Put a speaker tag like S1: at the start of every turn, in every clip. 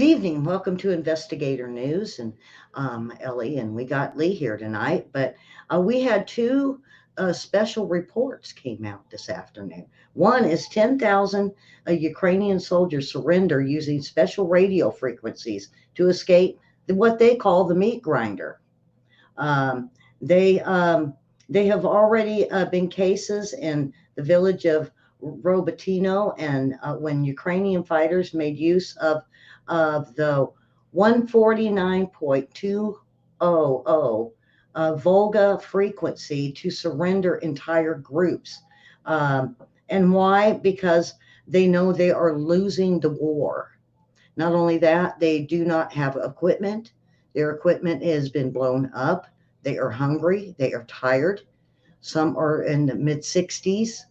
S1: Good evening. Welcome to Investigator News, and Ellie, and we got Lee here tonight. But we had two special reports came out this afternoon. One is 10,000 Ukrainian soldiers surrender using special radio frequencies to escape what they call the meat grinder. Um, they they have already been cases in the village of Robotyno, and when Ukrainian fighters made use of the 149.200 Volga frequency to surrender entire groups. Um, and why? Because they know they are losing the war. Not only that, they do not have equipment. Their equipment has been blown up. They are hungry. They are tired. Some are in the mid 60s.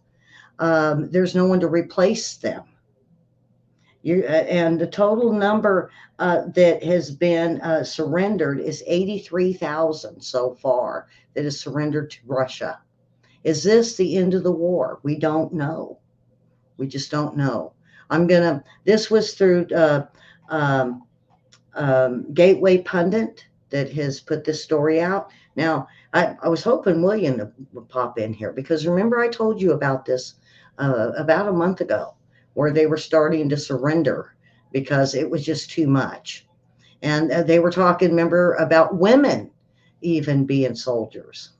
S1: There's no one to replace them. And the total number that has been surrendered is 83,000 so far that is surrendered to Russia. Is this the end of the war? We don't know. We just don't know. This was through um, Gateway Pundit that has put this story out. Now, I was hoping William would pop in here because remember I told you about this about a month ago where they were starting to surrender because it was just too much. And they were talking, remember, about women even being soldiers.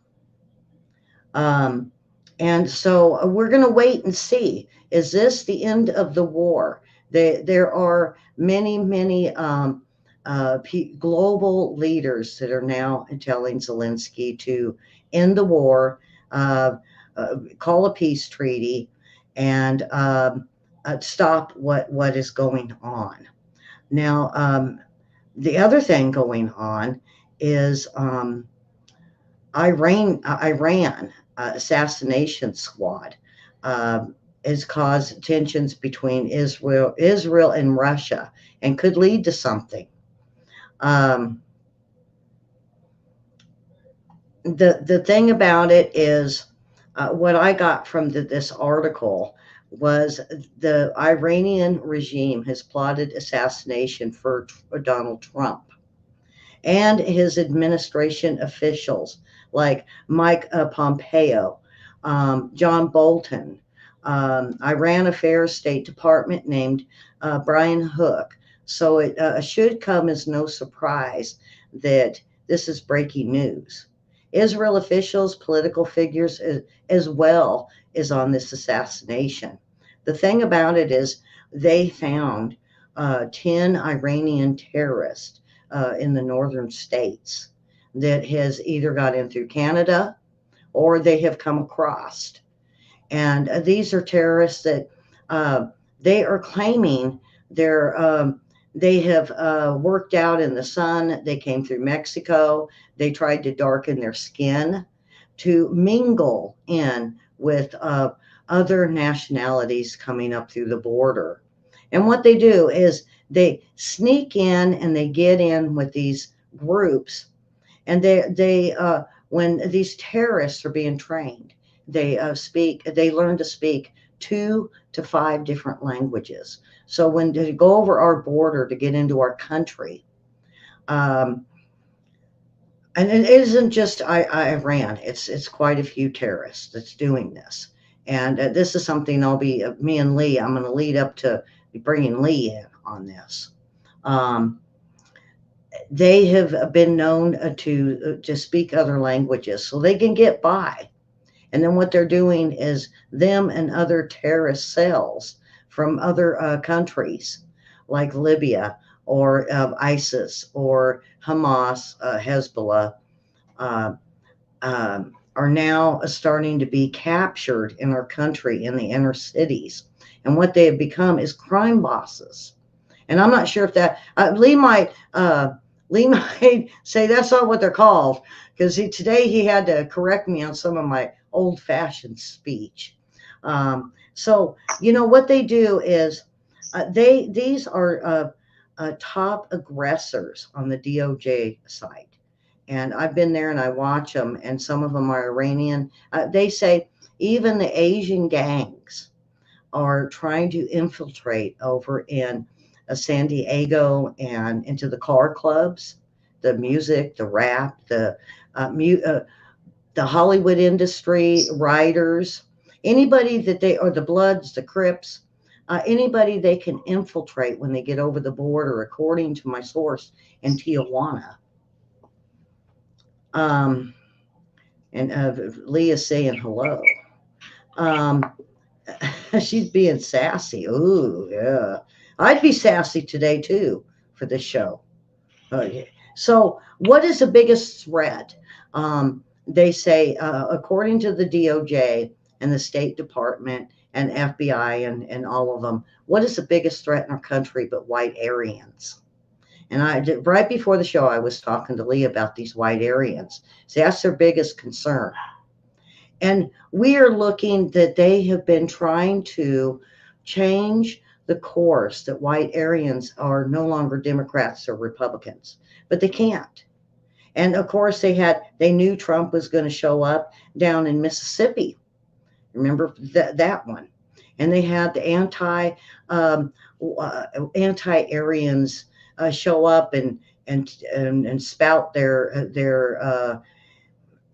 S1: Um, and so we're going to wait and see. Is this the end of the war? There are many global leaders that are now telling Zelensky to end the war, uh, call a peace treaty, and stop what is going on. Now, the other thing going on is Iran assassination squad uh, has caused tensions between Israel and Russia, and could lead to something. Um, the thing about it is, what I got from this article was the Iranian regime has plotted assassination for Donald Trump and his administration officials like Mike Pompeo, John Bolton, Iran Affairs State Department named Brian Hook. So it should come as no surprise that this is breaking news. Israel officials, political figures, as well, is on this assassination. The thing about it is they found 10 Iranian terrorists in the northern states that has either got in through Canada or they have come across. And these are terrorists that uh, they are claiming they have worked out in the sun. They came through Mexico. They tried to darken their skin to mingle in with other nationalities coming up through the border. And what they do is they sneak in and they get in with these groups, and they when these terrorists are being trained, they learn to speak 2 to 5 different languages. So when they go over our border to get into our country, um, and it isn't just Iran, it's quite a few terrorists that's doing this. And this is something me and Lee, I'm going to lead up to bringing Lee in on this. Um, they have been known to speak other languages so they can get by. And then what they're doing is them and other terrorist cells from other countries like Libya or ISIS or Hamas, Hezbollah, uh, are now starting to be captured in our country in the inner cities. And what they have become is crime bosses. And I'm not sure if that Lee might say that's not what they're called because today he had to correct me on some of my old-fashioned speech. So what they do is these are top aggressors on the DOJ site. And I've been there and I watch them, and some of them are Iranian. They say even the Asian gangs are trying to infiltrate over in San Diego and into the car clubs, the music, the rap, uh, mu- uh, the Hollywood industry, writers, anybody that they, or the Bloods, the Crips, anybody they can infiltrate when they get over the border, according to my source in Tijuana. Um, and Leah's saying hello. Um, she's being sassy. Ooh, yeah. I'd be sassy today too for this show. Okay. So, what is the biggest threat? They say, according to the DOJ and the State Department and FBI and all of them, what is the biggest threat in our country but white Aryans? And I did, right before the show, I was talking to Lee about these white Aryans. See, that's their biggest concern. And we are looking that they have been trying to change the course that white Aryans are no longer Democrats or Republicans, but they can't. And of course, they knew Trump was going to show up down in Mississippi. Remember that one? And they had the um, anti-Aryans show up and spout their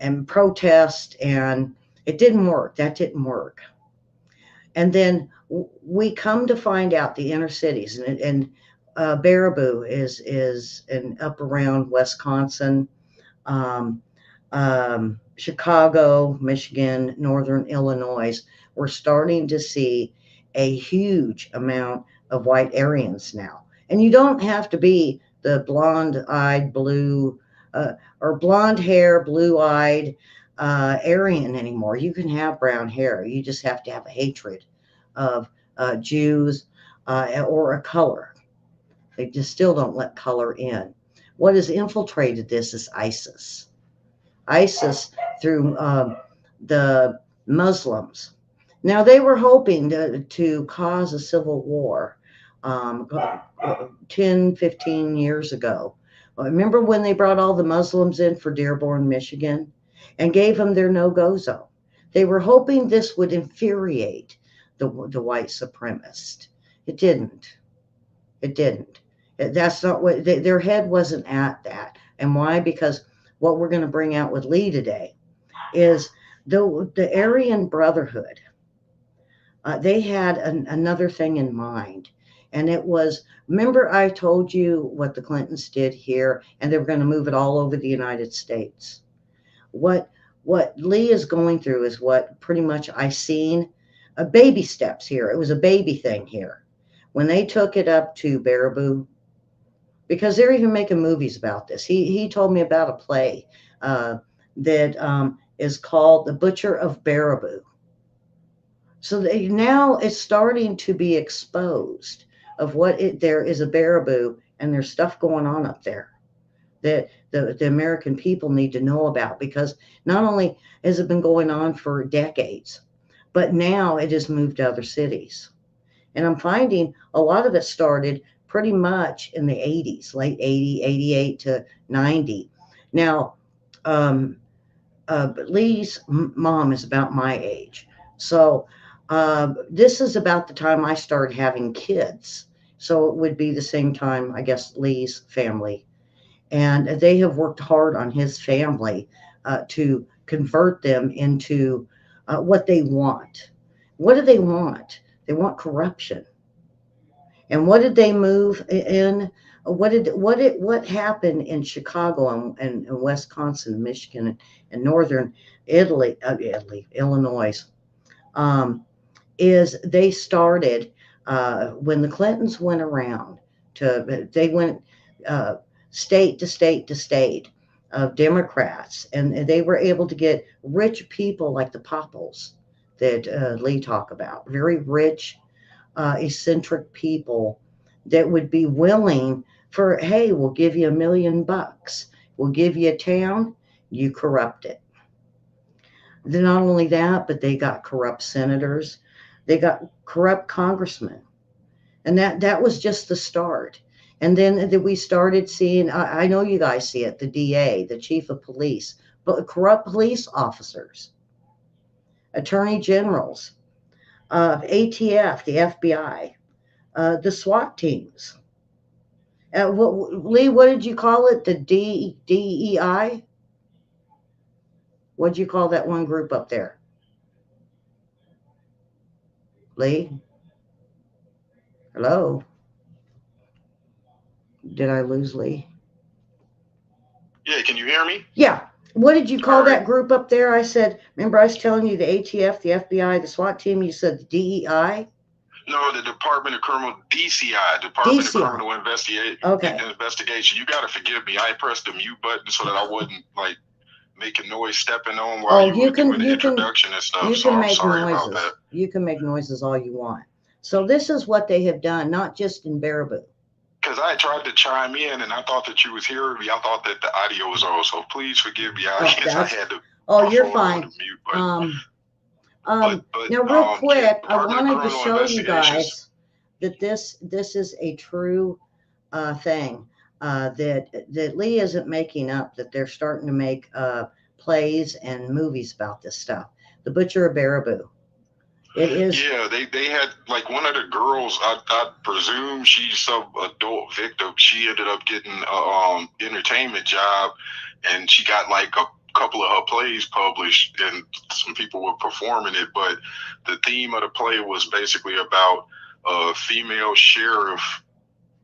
S1: and protest, and it didn't work. That didn't work. And then we come to find out the inner cities, and Baraboo is in up around Wisconsin, um, Chicago, Michigan, Northern Illinois. We're starting to see a huge amount of white Aryans now. And you don't have to be the blonde eyed, blue, uh, or blonde hair, blue eyed Aryan anymore. You can have brown hair. You just have to have a hatred of Jews or a color. They just still don't let color in. What has infiltrated this is ISIS. ISIS through the Muslims. Now, they were hoping to cause a civil war 10, 15 years ago. Remember when they brought all the Muslims in for Dearborn, Michigan, and gave them their no go zone? They were hoping this would infuriate the white supremacist. It didn't. It didn't. That's not what their head wasn't at that. And why? Because what we're going to bring out with Lee today is the Aryan Brotherhood. They had another thing in mind, and it was, remember I told you what the Clintons did here, and they were going to move it all over the United States. What what Lee is going through is what pretty much I seen baby steps here. It was a baby thing here when they took it up to Baraboo, because they're even making movies about this. He told me about a play that is called The Butcher of Baraboo. So now it's starting to be exposed of there is a Baraboo, and there's stuff going on up there that the American people need to know about, because not only has it been going on for decades, but now it has moved to other cities. And I'm finding a lot of it started pretty much in the 80s, late 80, 88 to 90. Now, um, Lee's mom is about my age. So this is about the time I started having kids. So it would be the same time, I guess, Lee's family. And they have worked hard on his family to convert them into what they want. What do they want? They want corruption. And what did they move in? What happened in Chicago and Wisconsin, Michigan, and northern Illinois? Um, is they started when the Clintons went around they went uh, state to state to state of Democrats, and they were able to get rich people like the Popples that Lee talked about, very rich eccentric people that would be willing for, hey, we'll give you $1 million, we'll give you a town, you corrupt it. Then not only that, but they got corrupt senators, they got corrupt congressmen, and that was just the start. And then we started seeing, I know you guys see it, the DA, the chief of police, but corrupt police officers, attorney generals, ATF, the FBI, the SWAT teams. Lee, what did you call it? The DEI? What'd you call that one group up there? Lee? Hello? Did I lose Lee?
S2: Yeah, can you hear me?
S1: Yeah. What did you
S2: All
S1: call
S2: right.
S1: that group up there? I said, remember I was telling you the ATF, the FBI, the SWAT team, you said the DEI?
S2: No, the Department of Criminal DCI, Department of
S1: DCI.
S2: Criminal
S1: Okay.
S2: Investigation. You got to forgive me. I pressed the mute button so that I wasn't like making noise stepping on while
S1: Oh,
S2: you were doing the introduction and stuff.
S1: you
S2: So
S1: can
S2: I'm
S1: make
S2: sorry about that.
S1: noises. You can make noises all you want. So this is what they have done, not just in Baraboo.
S2: Because I tried to chime in and I thought that you was hearing me. I thought that the audio was on. So please forgive me. I guess I had to.
S1: Oh, you're fine.
S2: Mute,
S1: now, real quick, I
S2: Department of
S1: wanted to
S2: Criminal
S1: show you
S2: Investigations.
S1: guys that this is a true thing that Lee isn't making up. That they're starting to make plays and movies about this stuff. The Butcher of Baraboo. It is.
S2: Yeah, they had like one of the girls. I presume she's some adult victim. She ended up getting a entertainment job, and she got like a couple of her plays published, and some people were performing it. But the theme of the play was basically about a female sheriff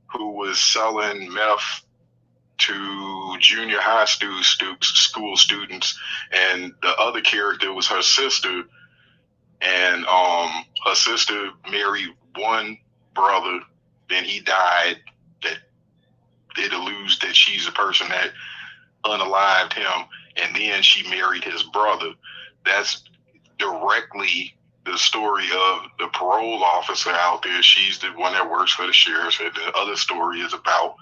S2: who was selling meth to junior high school students, and the other character was her sister, and her sister married one brother, then he died. That it alludes that she's a person that unalived him, and then she married his brother. That's directly the story of the parole officer out there. She's the one that works for the sheriff, and the other story is about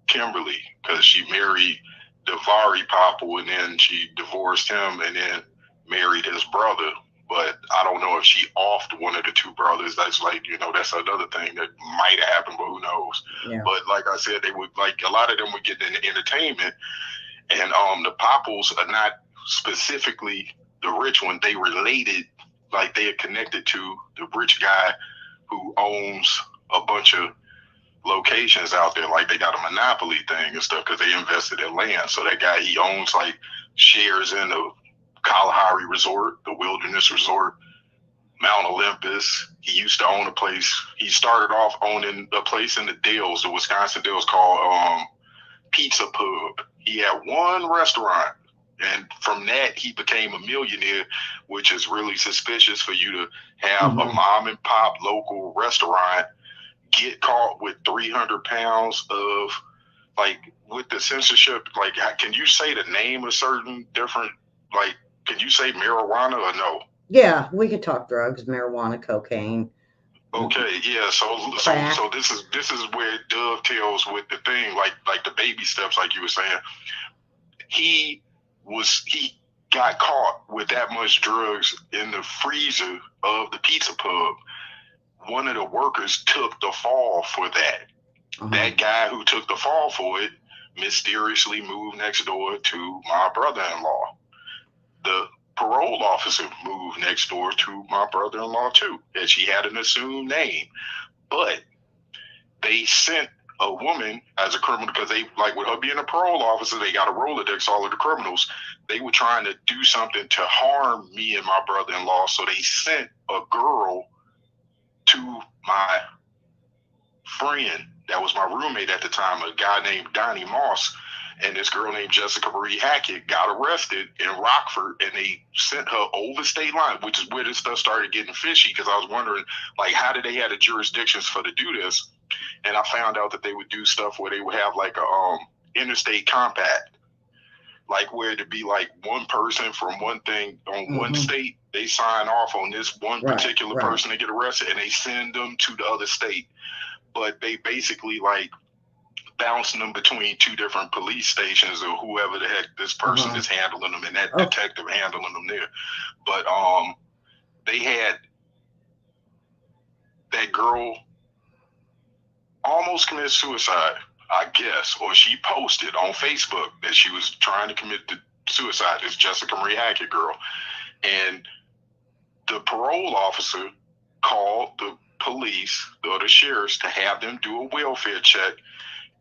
S2: Kimberly, because she married Davari Popple, and then she divorced him, and then married his brother. But I don't know if she offed one of the two brothers. That's like, that's another thing that might have happened, but who knows?
S1: Yeah.
S2: But like I said, they would like a lot of them would get into entertainment, and the Popples are not specifically the rich one. They related, like they are connected to the rich guy who owns a bunch of locations out there. Like they got a monopoly thing and stuff because they invested in land. So that guy, he owns like shares in the Kalahari Resort, the Wilderness Resort, Mount Olympus. He used to own a place. He started off owning a place in the Dells, the Wisconsin Dells, called Pizza Pub. He had one restaurant, and from that he became a millionaire, which is really suspicious for you to have a mom and pop local restaurant get caught with 300 pounds of, like, with the censorship, like, can you say the name of certain different, like, can you say marijuana or no?
S1: Yeah, we could talk drugs, marijuana, cocaine.
S2: Okay, yeah. So this is where it dovetails with the thing, like the baby steps, like you were saying. He got caught with that much drugs in the freezer of the pizza pub. One of the workers took the fall for that. That guy who took the fall for it mysteriously moved next door to my brother-in-law. The parole officer moved next door to my brother-in-law too, and she had an assumed name. But they sent a woman as a criminal because they, like, with her being a parole officer, they got a Rolodex, all of the criminals. They were trying to do something to harm me and my brother-in-law, so they sent a girl to my friend that was my roommate at the time, a guy named Donnie Moss, and this girl named Jessica Marie Hackett got arrested in Rockford, and they sent her over state line, which is where this stuff started getting fishy, because I was wondering, like, how did they have the jurisdictions for to do this? And I found out that they would do stuff where they would have like a interstate compact, like where to be like one person from one thing on one state, they sign off on this one particular person to get arrested, and they send them to the other state. But they basically like bouncing them between two different police stations or whoever the heck this person is handling them, and that detective handling them there. But they had that girl almost commit suicide, I guess, or she posted on Facebook that she was trying to commit suicide. This Jessica Marie Hackett girl, and the parole officer called the police or the sheriffs to have them do a welfare check.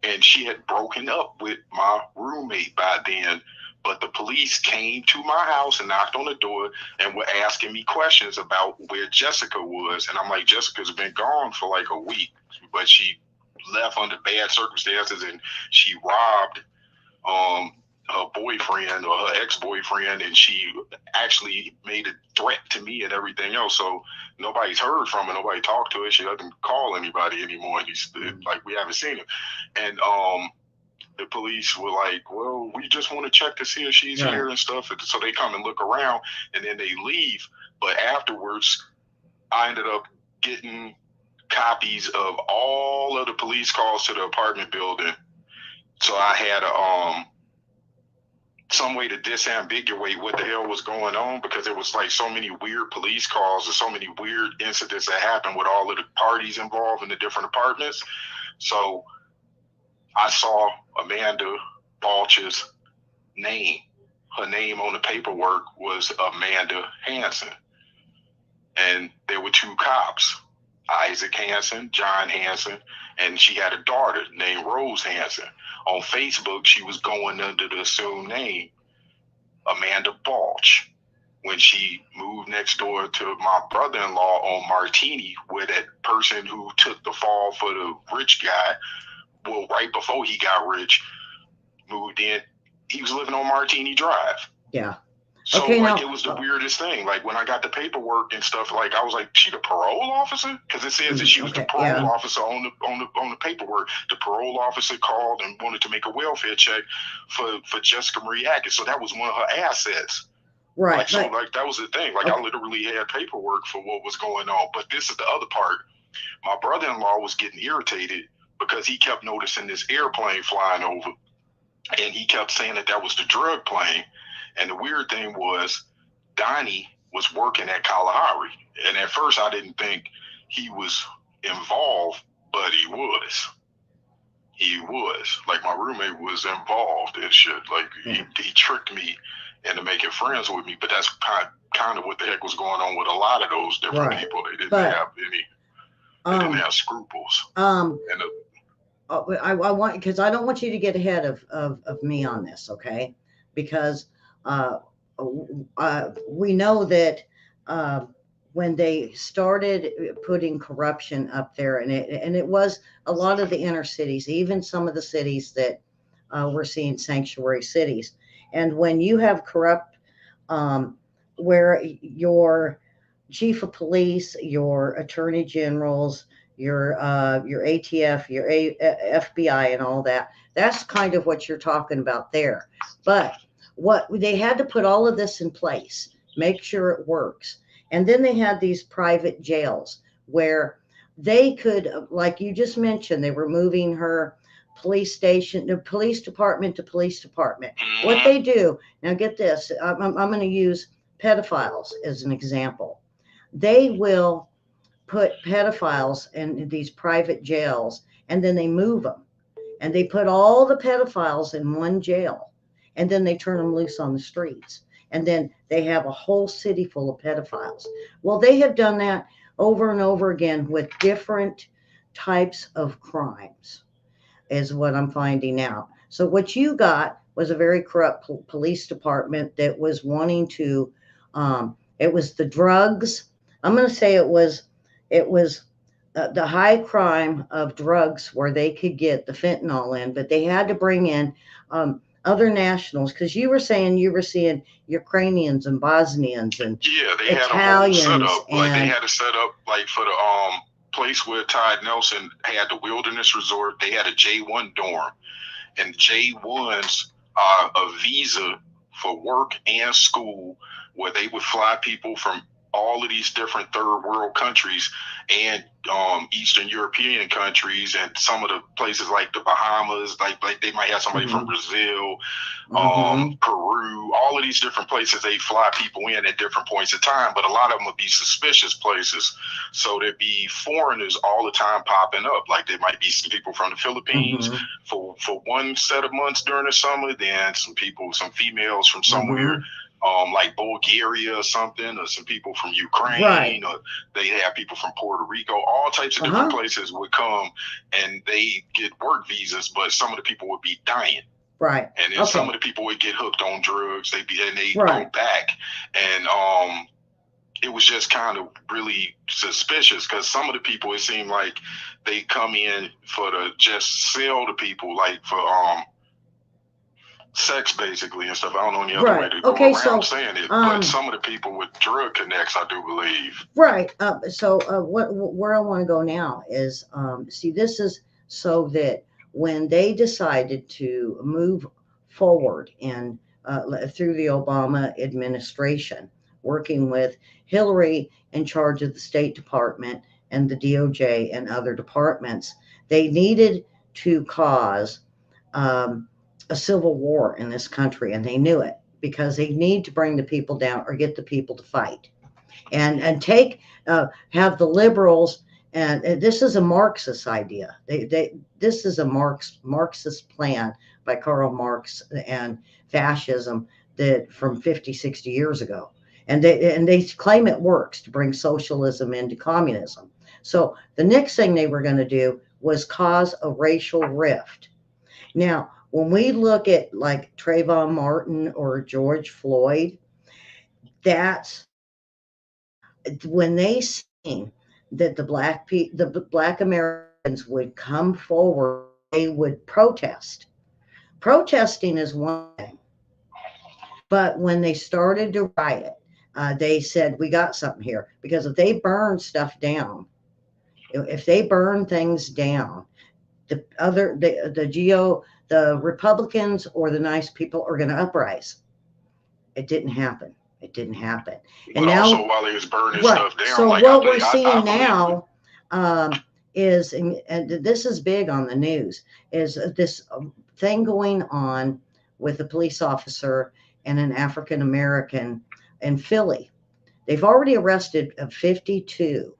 S2: and she had broken up with my roommate by then. But the police came to my house and knocked on the door and were asking me questions about where Jessica was. And I'm like, Jessica's been gone for like a week, but she left under bad circumstances and she robbed um, her boyfriend or her ex-boyfriend, and she actually made a threat to me and everything else. So nobody's heard from her, nobody talked to her. She doesn't call anybody anymore. And he's like, we haven't seen him. And the police were like, well, we just want to check to see if she's here and stuff. And so they come and look around and then they leave. But afterwards, I ended up getting copies of all of the police calls to the apartment building. So I had some way to disambiguate what the hell was going on, because there was like so many weird police calls and so many weird incidents that happened with all of the parties involved in the different apartments. So I saw Amanda Balch's name. Her name on the paperwork was Amanda Hanson. And there were two cops, Isaac Hanson, John Hanson, and she had a daughter named Rose Hanson. On Facebook, she was going under the assumed name Amanda Balch. When she moved next door to my brother-in-law on Martini, where that person who took the fall for the rich guy, well, right before he got rich, moved in, he was living on Martini Drive.
S1: Yeah.
S2: So okay, like, it was the weirdest thing. Like when I got the paperwork and stuff, like I was like, "She the parole officer?" Because it says that she was the parole officer on the paperwork. The parole officer called and wanted to make a welfare check for Jessica Marie Atkins. So that was one of her assets.
S1: Right.
S2: Like, so like that was the thing. Like I literally had paperwork for what was going on. But this is the other part. My brother-in-law was getting irritated because he kept noticing this airplane flying over, and he kept saying that was the drug plane. And the weird thing was, Donnie was working at Kalahari. And at first I didn't think he was involved, but he was. He was. Like my roommate was involved and shit. Like he tricked me into making friends with me. But that's kind of what the heck was going on with a lot of those different people. They didn't have any, they didn't have scruples.
S1: I want, because I don't want you to get ahead of me on this, okay? Because we know that when they started putting corruption up there, and it was a lot of the inner cities, even some of the cities that we're seeing sanctuary cities, and when you have corrupt, where your chief of police, your attorney generals, your ATF, your FBI, and all that, that's kind of what you're talking about there. But what they had to put all of this in place, make sure it works. And then they had these private jails where they could, like you just mentioned, they were moving her police station, the police department to police department. What they do, now get this, I'm going to use pedophiles as an example. They will put pedophiles in these private jails, and then they move them. And they put all the pedophiles in one jail. And then they turn them loose on the streets. And then they have a whole city full of pedophiles. Well, they have done that over and over again with different types of crimes, is what I'm finding out. So what you got was a very corrupt police department that was wanting to, it was the drugs. I'm going to say it was the high crime of drugs where they could get the fentanyl in, but they had to bring in other nationals, because you were saying you were seeing Ukrainians and Bosnians and
S2: they
S1: Italians,
S2: had a whole setup. Like they had a setup like for the place where Todd Nelson had the Wilderness Resort. They had a J1 dorm, and J1s are a visa for work and school, where they would fly people from all of these different third world countries and Eastern European countries, and some of the places like the Bahamas, like they might have somebody from Brazil, Peru, all of these different places. They fly people in at different points of time, but a lot of them would be suspicious places. So there'd be foreigners all the time popping up. Like there might be some people from the Philippines for one set of months during the summer, then some females from somewhere like Bulgaria or something, or some people from Ukraine,
S1: Right.
S2: or they have people from Puerto Rico. All types of different places would come and they get work visas, but some of the people would be dying.
S1: Right.
S2: And then some of the people would get hooked on drugs. They go back, and it was just kind of really suspicious because some of the people, it seemed like they come in for the just sell to people, like for sex basically and stuff. I don't know any other way to go around saying it, but some of the people with drug connects, I do believe.
S1: Right. Where I want to go now is, see, this is so that when they decided to move forward in through the Obama administration, working with Hillary in charge of the State Department and the DOJ and other departments, they needed to cause um, a civil war in this country, and they knew it because they need to bring the people down or get the people to fight and take have the liberals, and this is a Marxist idea. This is a Marxist plan by Karl Marx and fascism that from 50, 60 years ago. And they claim it works to bring socialism into communism. So the next thing they were going to do was cause a racial rift. Now, when we look at like Trayvon Martin or George Floyd, that's when they seen that the black Americans would come forward, they would protest. Protesting is one thing, but when they started to riot, they said we got something here because if they burn stuff down, if they burn things down, the Republicans or the nice people are going to uprise. It didn't happen. It didn't happen.
S2: And but now, also while he was burning stuff down,
S1: so like what we're seeing now is, and this is big on the news, is this thing going on with a police officer and an African American in Philly. They've already arrested 52,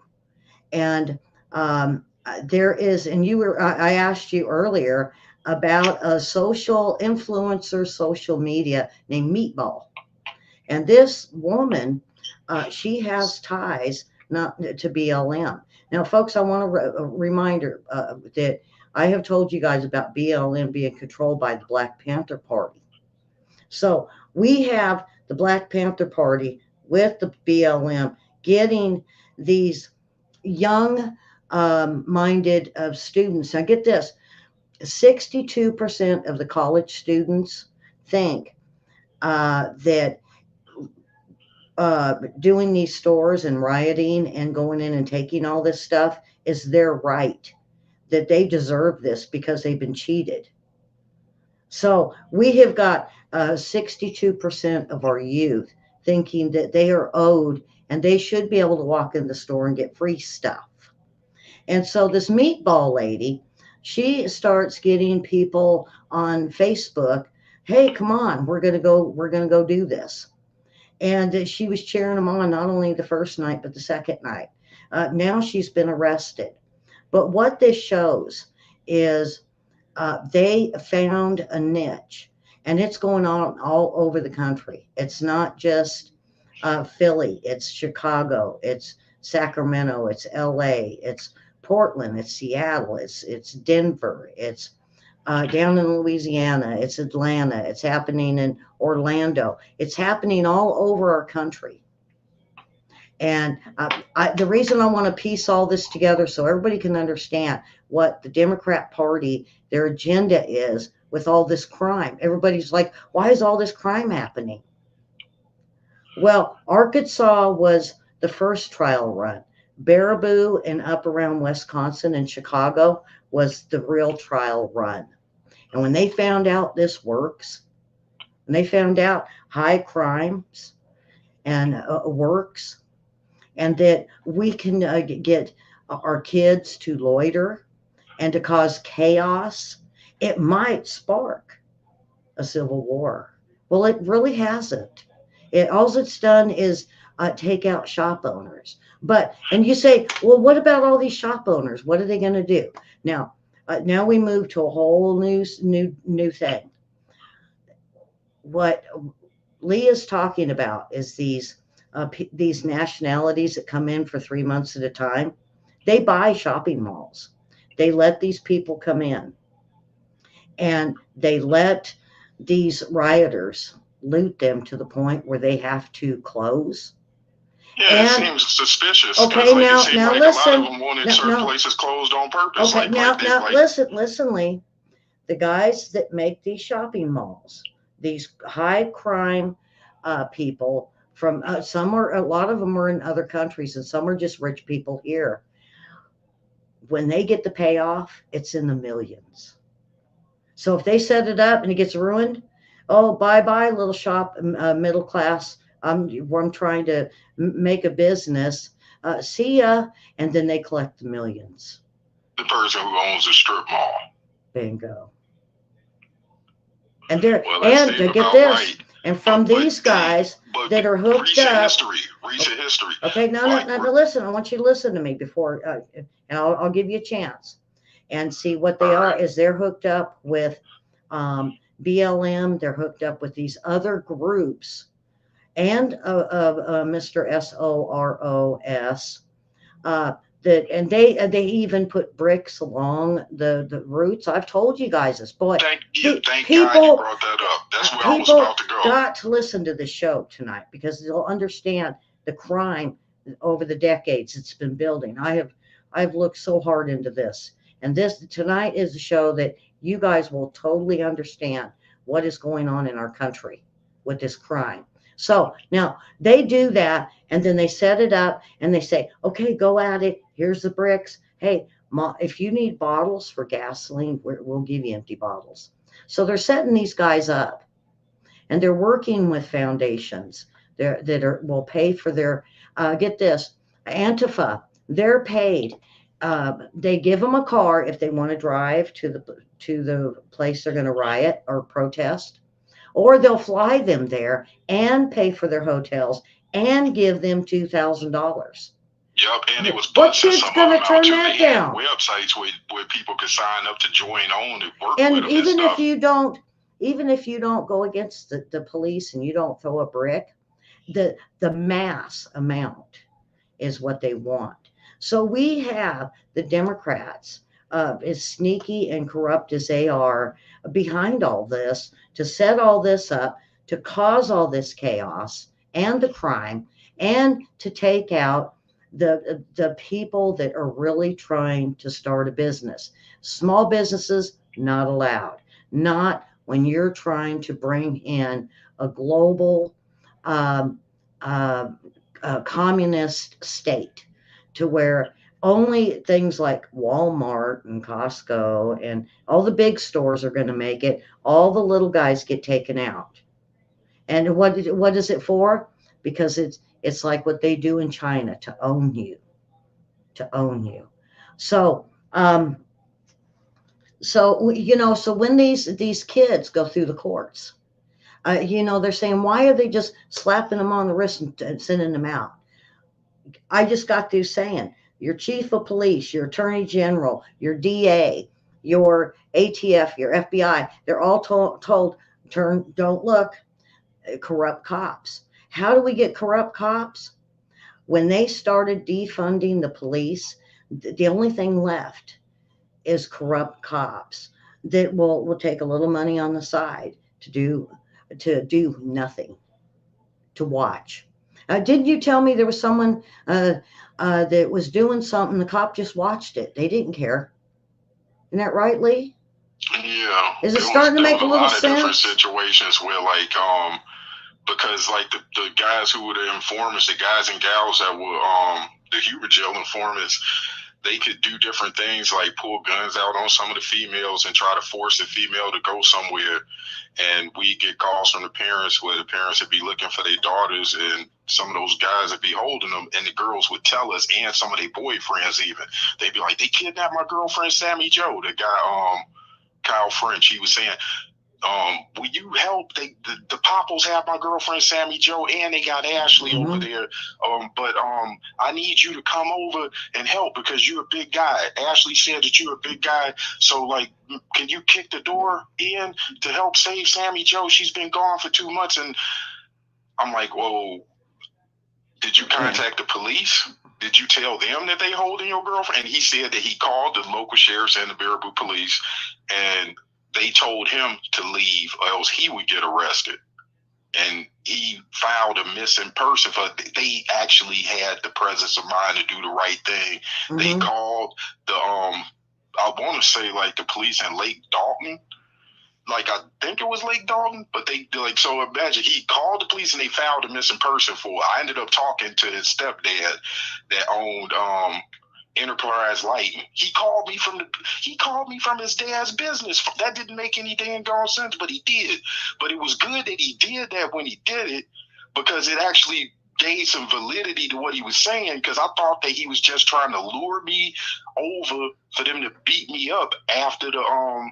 S1: and there is, and I asked you earlier about a social influencer, social media named Meatball. And this woman, she has ties not to BLM. Now, folks, I want a reminder that I have told you guys about BLM being controlled by the Black Panther Party. So we have the Black Panther Party with the BLM getting these young minded students. Now, get this, 62% of the college students think that doing these stores and rioting and going in and taking all this stuff is their right, that they deserve this because they've been cheated. So we have got 62% of our youth thinking that they are owed and they should be able to walk in the store and get free stuff. And so this Meatball lady, she starts getting people on Facebook, hey, come on, we're going to go do this. And she was cheering them on not only the first night, but the second night. Now she's been arrested. But what this shows is they found a niche, and it's going on all over the country. It's not just Philly, it's Chicago, it's Sacramento, it's LA, it's Portland, it's Seattle, it's Denver, it's down in Louisiana, it's Atlanta, it's happening in Orlando, it's happening all over our country. And the reason I want to piece all this together so everybody can understand what the Democrat Party, their agenda is with all this crime. Everybody's like, why is all this crime happening? Well, Arkansas was the first trial run. Baraboo and up around Wisconsin and Chicago was the real trial run. And when they found out this works, and they found out high crimes and works, and that we can get our kids to loiter and to cause chaos, it might spark a civil war. Well, it really hasn't. All it's done is take out shop owners. And you say, well, what about all these shop owners? What are they going to do? Now we move to a whole new thing. What Leah's talking about is these nationalities that come in for 3 months at a time. They buy shopping malls. They let these people come in, and they let these rioters loot them to the point where they have to close.
S2: Yeah, it
S1: And
S2: seems suspicious because
S1: okay,
S2: like it seemed
S1: now
S2: like a lot of
S1: listen.
S2: them wanted
S1: No,
S2: certain
S1: no.
S2: places closed on purpose.
S1: Okay,
S2: Like they
S1: now
S2: like
S1: listen, Lee. The guys that make these shopping malls, these high crime people from some are a lot of them are in other countries, and some are just rich people here. When they get the payoff, it's in the millions. So if they set it up and it gets ruined, oh, bye bye, little shop, middle class. I'm trying to make a business. See ya. And then they collect the millions.
S2: the person who owns a strip mall.
S1: Bingo. And they're
S2: Well, that
S1: and
S2: seems
S1: to get
S2: about
S1: this,
S2: right.
S1: and from these guys
S2: But
S1: that are hooked
S2: recent
S1: up.
S2: history, recent history,
S1: Okay,
S2: like
S1: no, listen. I want you to listen to me before, and I'll give you a chance and see what they
S2: all
S1: are.
S2: right,
S1: Is they're hooked up with BLM? They're hooked up with these other groups and Mr. SOROS. Uh, that and they even put bricks along the routes. I've told you guys this, boy.
S2: thank God you
S1: People
S2: brought that up. That's where I was
S1: people
S2: about to go.
S1: got to listen to the show tonight because they'll understand the crime over the decades it's been building. I've looked so hard into this, and this tonight is a show that you guys will totally understand what is going on in our country with this crime. So now they do that, and then they set it up, and they say, "Okay, go at it. Here's the bricks. Hey, if you need bottles for gasoline, we'll give you empty bottles." So they're setting these guys up, and they're working with foundations will pay for their. Get this, Antifa. They're paid. They give them a car if they want to drive to the place they're going to riot or protest, or they'll fly them there and pay for their hotels and give them $2,000.
S2: Yep, and it was
S1: What
S2: busting
S1: kid's
S2: some of
S1: going to
S2: them out
S1: turn
S2: too.
S1: that
S2: They had
S1: down?
S2: websites where people could sign up to join on and work with
S1: And
S2: them and stuff.
S1: even if you don't go against the police and you don't throw a brick, the mass amount is what they want. So we have the Democrats, as sneaky and corrupt as they are, behind all this to set all this up, to cause all this chaos and the crime, and to take out the people that are really trying to start a business. Small businesses not allowed. Not when you're trying to bring in a global um, uh, communist state to where only things like Walmart and Costco and all the big stores are going to make it. All the little guys get taken out. And what is it for? Because it's like what they do in China to own you, to own you. So um, so when these kids go through the courts, they're saying, why are they just slapping them on the wrist and sending them out? I just got through saying your chief of police, your attorney general, your DA, your ATF, your FBI, they're all told don't look, corrupt cops. How do we get corrupt cops? When they started defunding the police, the only thing left is corrupt cops that will take a little money on the side to do nothing, to watch. Didn't you tell me there was someone that was doing something? The cop just watched it. They didn't care. Isn't that right, Lee?
S2: Yeah,
S1: Is it starting to
S2: there
S1: make
S2: was
S1: a
S2: a
S1: little
S2: lot of different
S1: sense?
S2: situations where because like the guys who were the informants, the guys and gals that were the Hoover jail informants, they could do different things like pull guns out on some of the females and try to force the female to go somewhere. And we get calls from the parents where the parents would be looking for their daughters, and some of those guys would be holding them, and the girls would tell us, and some of their boyfriends even, they'd be like, they kidnapped my girlfriend Sammy Joe. The guy Kyle French, he was saying, will you help? The Popples have my girlfriend Sammy Joe, and they got Ashley over there. But I need you to come over and help because you're a big guy. Ashley said that you're a big guy, so like, can you kick the door in to help save Sammy Joe? She's been gone for 2 months, and I'm like, well, did you contact the police? Did you tell them that they holding your girlfriend? And he said that he called the local sheriffs and the Baraboo police, and they told him to leave or else he would get arrested. And he filed a missing person for. They actually had the presence of mind to do the right thing. Mm-hmm. They called the I want to say like the police in Lake Dalton. Like I think it was Lake Dalton, but they like so imagine he called the police and they filed a missing person for. I ended up talking to his stepdad that owned Enterprise Lighting. He called me from his dad's business. That didn't make any damn sense, but he did. But it was good that he did that when he did it, because it actually gave some validity to what he was saying, because I thought that he was just trying to lure me over for them to beat me up after the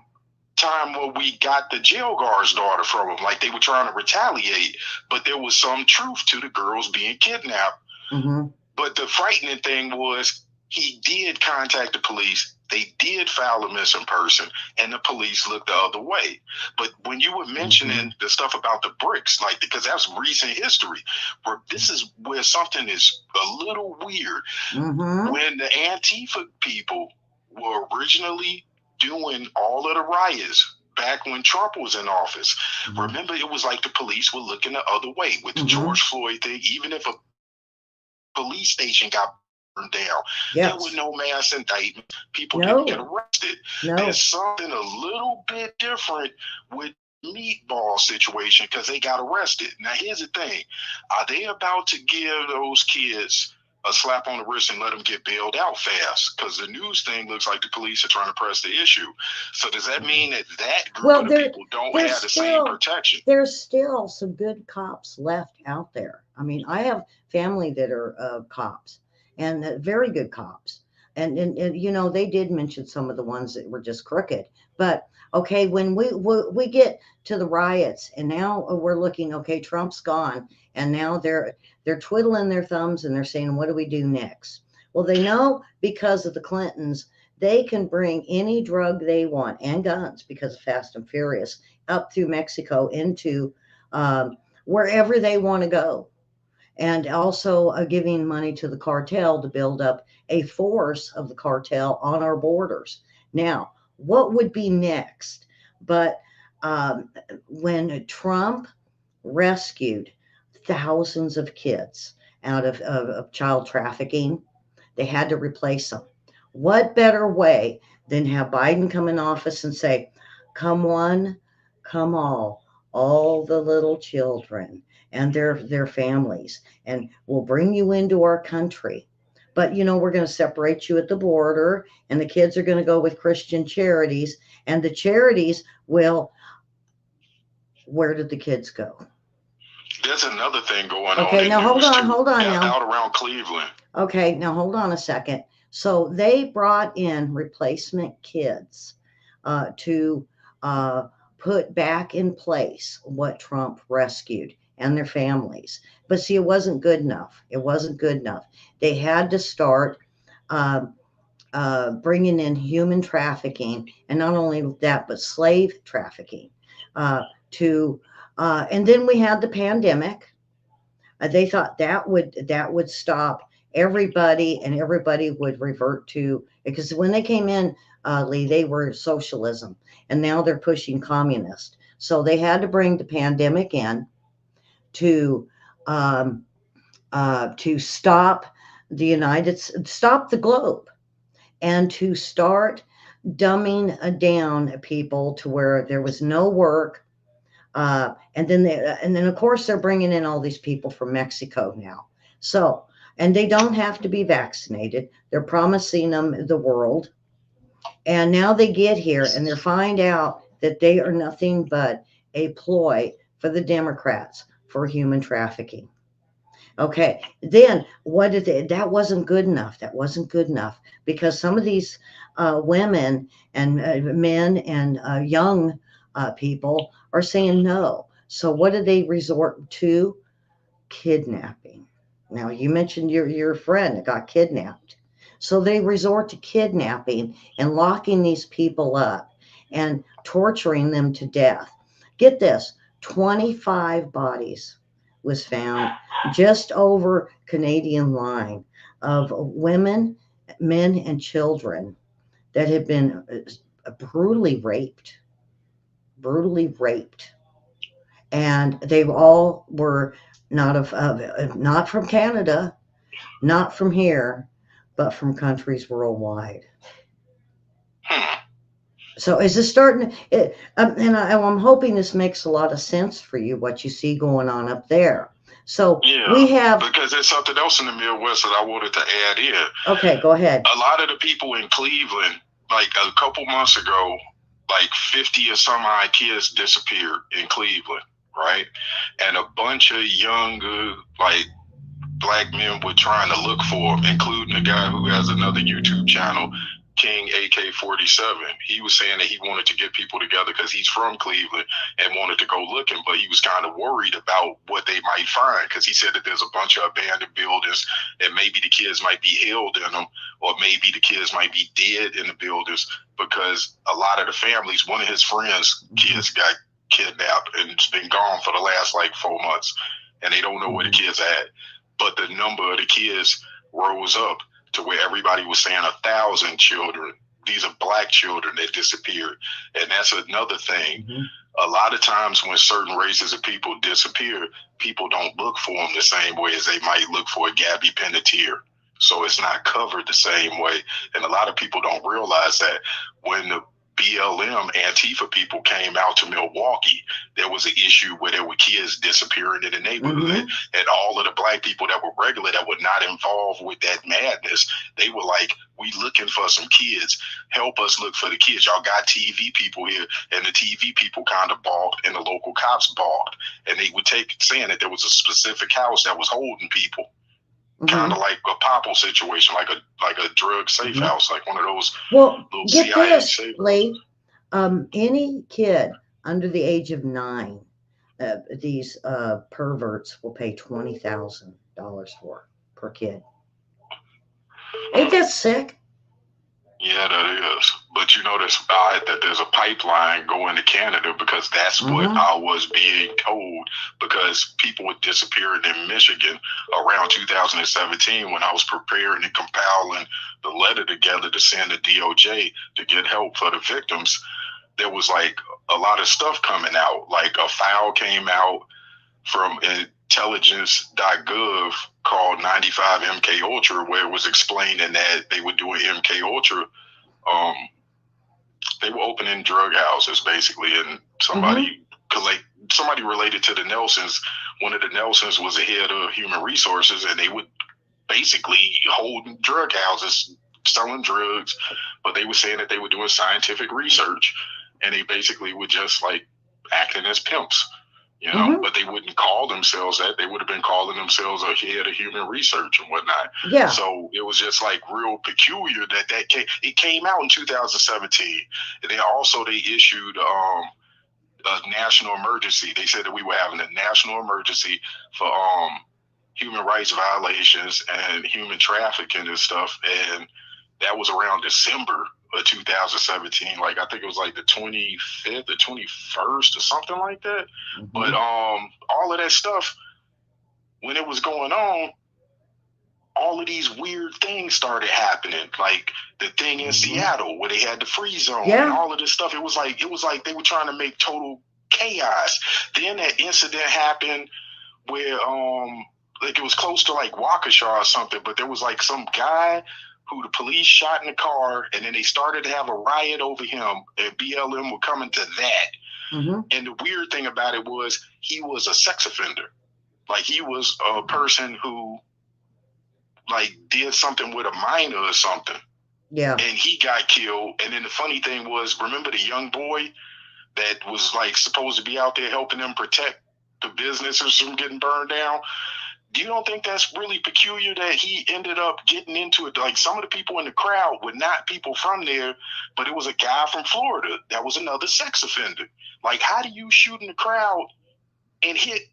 S2: time where we got the jail guard's daughter from him. Like they were trying to retaliate, but there was some truth to the girls being kidnapped. Mm-hmm. But the frightening thing was he did contact the police. They did file a missing person, and the police looked the other way. But when you were mentioning the stuff about the bricks, like, because that's recent history, where this is where something is a little weird. Mm-hmm. When the Antifa people were originally doing all of the riots back when Trump was in office, remember, it was like the police were looking the other way with the George Floyd thing. Even if a police station got burned down, there was no mass indictment. People didn't get arrested. There's something a little bit different with Meatball situation because they got arrested. Now, here's the thing. Are they about to give those kids a slap on the wrist and let them get bailed out fast? Because the news thing looks like the police are trying to press the issue. So does that mean that group of people don't have the same protection?
S1: There's still some good cops left out there. I mean, I have family that are cops, and very good cops. And you know, they did mention some of the ones that were just crooked. But okay, when we get to the riots, and now we're looking, okay, Trump's gone, and now they're twiddling their thumbs and they're saying, what do we do next? Well, they know because of the Clintons, they can bring any drug they want and guns because of Fast and Furious up through Mexico into wherever they want to go. And also giving money to the cartel to build up a force of the cartel on our borders. Now, what would be next? But when Trump rescued thousands of kids out of child trafficking, they had to replace them. What better way than have Biden come in office and say, come one, come all the little children and their families, and we'll bring you into our country. But, you know, we're going to separate you at the border, and the kids are going to go with Christian charities, and the charities will, where did the kids go?
S2: There's another thing going on.
S1: Okay, now hold on now.
S2: Out around Cleveland.
S1: Okay, now hold on a second. So they brought in replacement kids to put back in place what Trump rescued and their families. But see, it wasn't good enough. It wasn't good enough. They had to start bringing in human trafficking, and not only that, but slave trafficking. And then we had the pandemic. They thought that would stop everybody, and everybody would revert to, because when they came in, Lee, they were socialism, and now they're pushing communist. So they had to bring the pandemic in to stop stop the globe, and to start dumbing down people to where there was no work. And then of course they're bringing in all these people from Mexico now. So, and they don't have to be vaccinated. They're promising them the world. And now they get here and they find out that they are nothing but a ploy for the Democrats for human trafficking. Okay, then what did that wasn't good enough. That wasn't good enough, because some of these women and men and young people are saying no. So what do they resort to? Kidnapping. Now, you mentioned your friend that got kidnapped. So they resort to kidnapping and locking these people up and torturing them to death. Get this, 25 bodies was found just over Canadian line of women, men, and children that had been brutally raped, brutally raped, and they all were not from Canada, not from here, but from countries worldwide.
S2: Hmm.
S1: So is this starting? I'm hoping this makes a lot of sense for you. What you see going on up there. So
S2: Yeah,
S1: we have.
S2: because there's something else in the Midwest that I wanted to add in.
S1: Okay, go ahead.
S2: A lot of the people in Cleveland, like a couple months ago, like 50 or some odd kids disappeared in Cleveland, right? And a bunch of younger, like black men were trying to look for them, including a guy who has another YouTube channel, King AK-47. He was saying that he wanted to get people together because he's from Cleveland and wanted to go looking, but he was kind of worried about what they might find because he said that there's a bunch of abandoned buildings and maybe the kids might be held in them, or maybe the kids might be dead in the buildings because a lot of the families, one of his friends' kids got kidnapped and it's been gone for the last like 4 months and they don't know where the kids are at. But the number of the kids rose up to where everybody was saying 1,000 children. These are black children that disappeared. And that's another thing. A lot of times when certain races of people disappear, people don't look for them the same way as they might look for a Gabby Pennetier. So it's not covered the same way. And a lot of people don't realize that when the BLM Antifa people came out to Milwaukee, there was an issue where there were kids disappearing in the neighborhood, and all of the black people that were regular that were not involved with that madness, they were like, we looking for some kids. Help us look for the kids. Y'all got TV people here, and the TV people kind of balked, and the local cops balked, and they would take saying that there was a specific house that was holding people. Kind of like a Popple situation, like a drug safe house, like one of those little
S1: get
S2: CIA
S1: this,
S2: safe
S1: Lee. Any kid under the age of 9, these perverts will pay $20,000 for per kid. Ain't that sick?
S2: Yeah, that is. But you know, that's odd that there's a pipeline going to Canada because that's what I was being told. Because people were disappearing in Michigan around 2017 when I was preparing and compiling the letter together to send to DOJ to get help for the victims. There was like a lot of stuff coming out. Like a file came out from intelligence.gov called 95 MK Ultra, where it was explaining that they were doing MK Ultra. They were opening drug houses basically, and somebody related to the Nelsons. One of the Nelsons was the head of human resources, and they would basically hold drug houses, selling drugs, but they were saying that they were doing scientific research, and they basically were just like acting as pimps. You know, but they wouldn't call themselves that. They would have been calling themselves a head of human research and whatnot.
S1: Yeah.
S2: So it was just like real peculiar that it came out in 2017. And then also they issued a national emergency. They said that we were having a national emergency for human rights violations and human trafficking and stuff. And that was around December of 2017. Like I think it was like the 25th or 21st or something like that. But all of that stuff, when it was going on, all of these weird things started happening. Like the thing in Seattle where they had the free zone and all of this stuff. It was like they were trying to make total chaos. Then that incident happened where like it was close to like Waukesha or something, but there was like some guy who the police shot in the car, and then they started to have a riot over him, and BLM were coming to that. And the weird thing about it was he was a sex offender. Like he was a person who like did something with a minor or something. Yeah. And he got killed. And then the funny thing was, remember the young boy that was like supposed to be out there helping them protect the businesses from getting burned down? Do you don't think that's really peculiar that he ended up getting into it? Like some of the people in the crowd were not people from there, but it was a guy from Florida that was another sex offender. Like, how do you shoot in the crowd and hit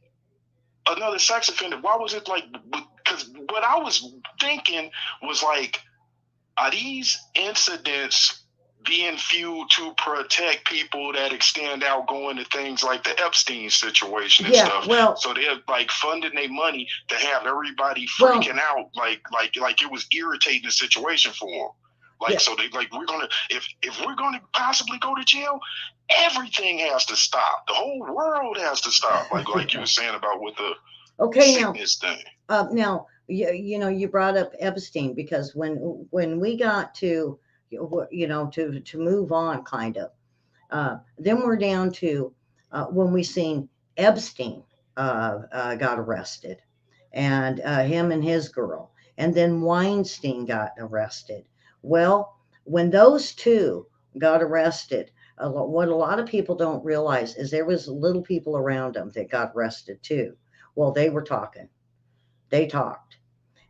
S2: another sex offender? Why was it like, because what I was thinking was like, are these incidents being fueled to protect people that extend out going to things like the Epstein situation and
S1: Yeah,
S2: stuff.
S1: well,
S2: So they're like funding their money to have everybody
S1: well,
S2: freaking out, like it was irritating the situation for them. Like
S1: yeah,
S2: so they like we're gonna if we're gonna possibly go to jail, everything has to stop. The whole world has to stop. Like you
S1: yeah.
S2: were saying about with the
S1: Okay,
S2: sickness thing.
S1: now you brought up Epstein because when we got to to move on, kind of, then we're down to when we seen Epstein got arrested, and him and his girl, and then Weinstein got arrested. Well, when those two got arrested, what a lot of people don't realize is there was little people around them that got arrested too. Well, they were talking. They talked,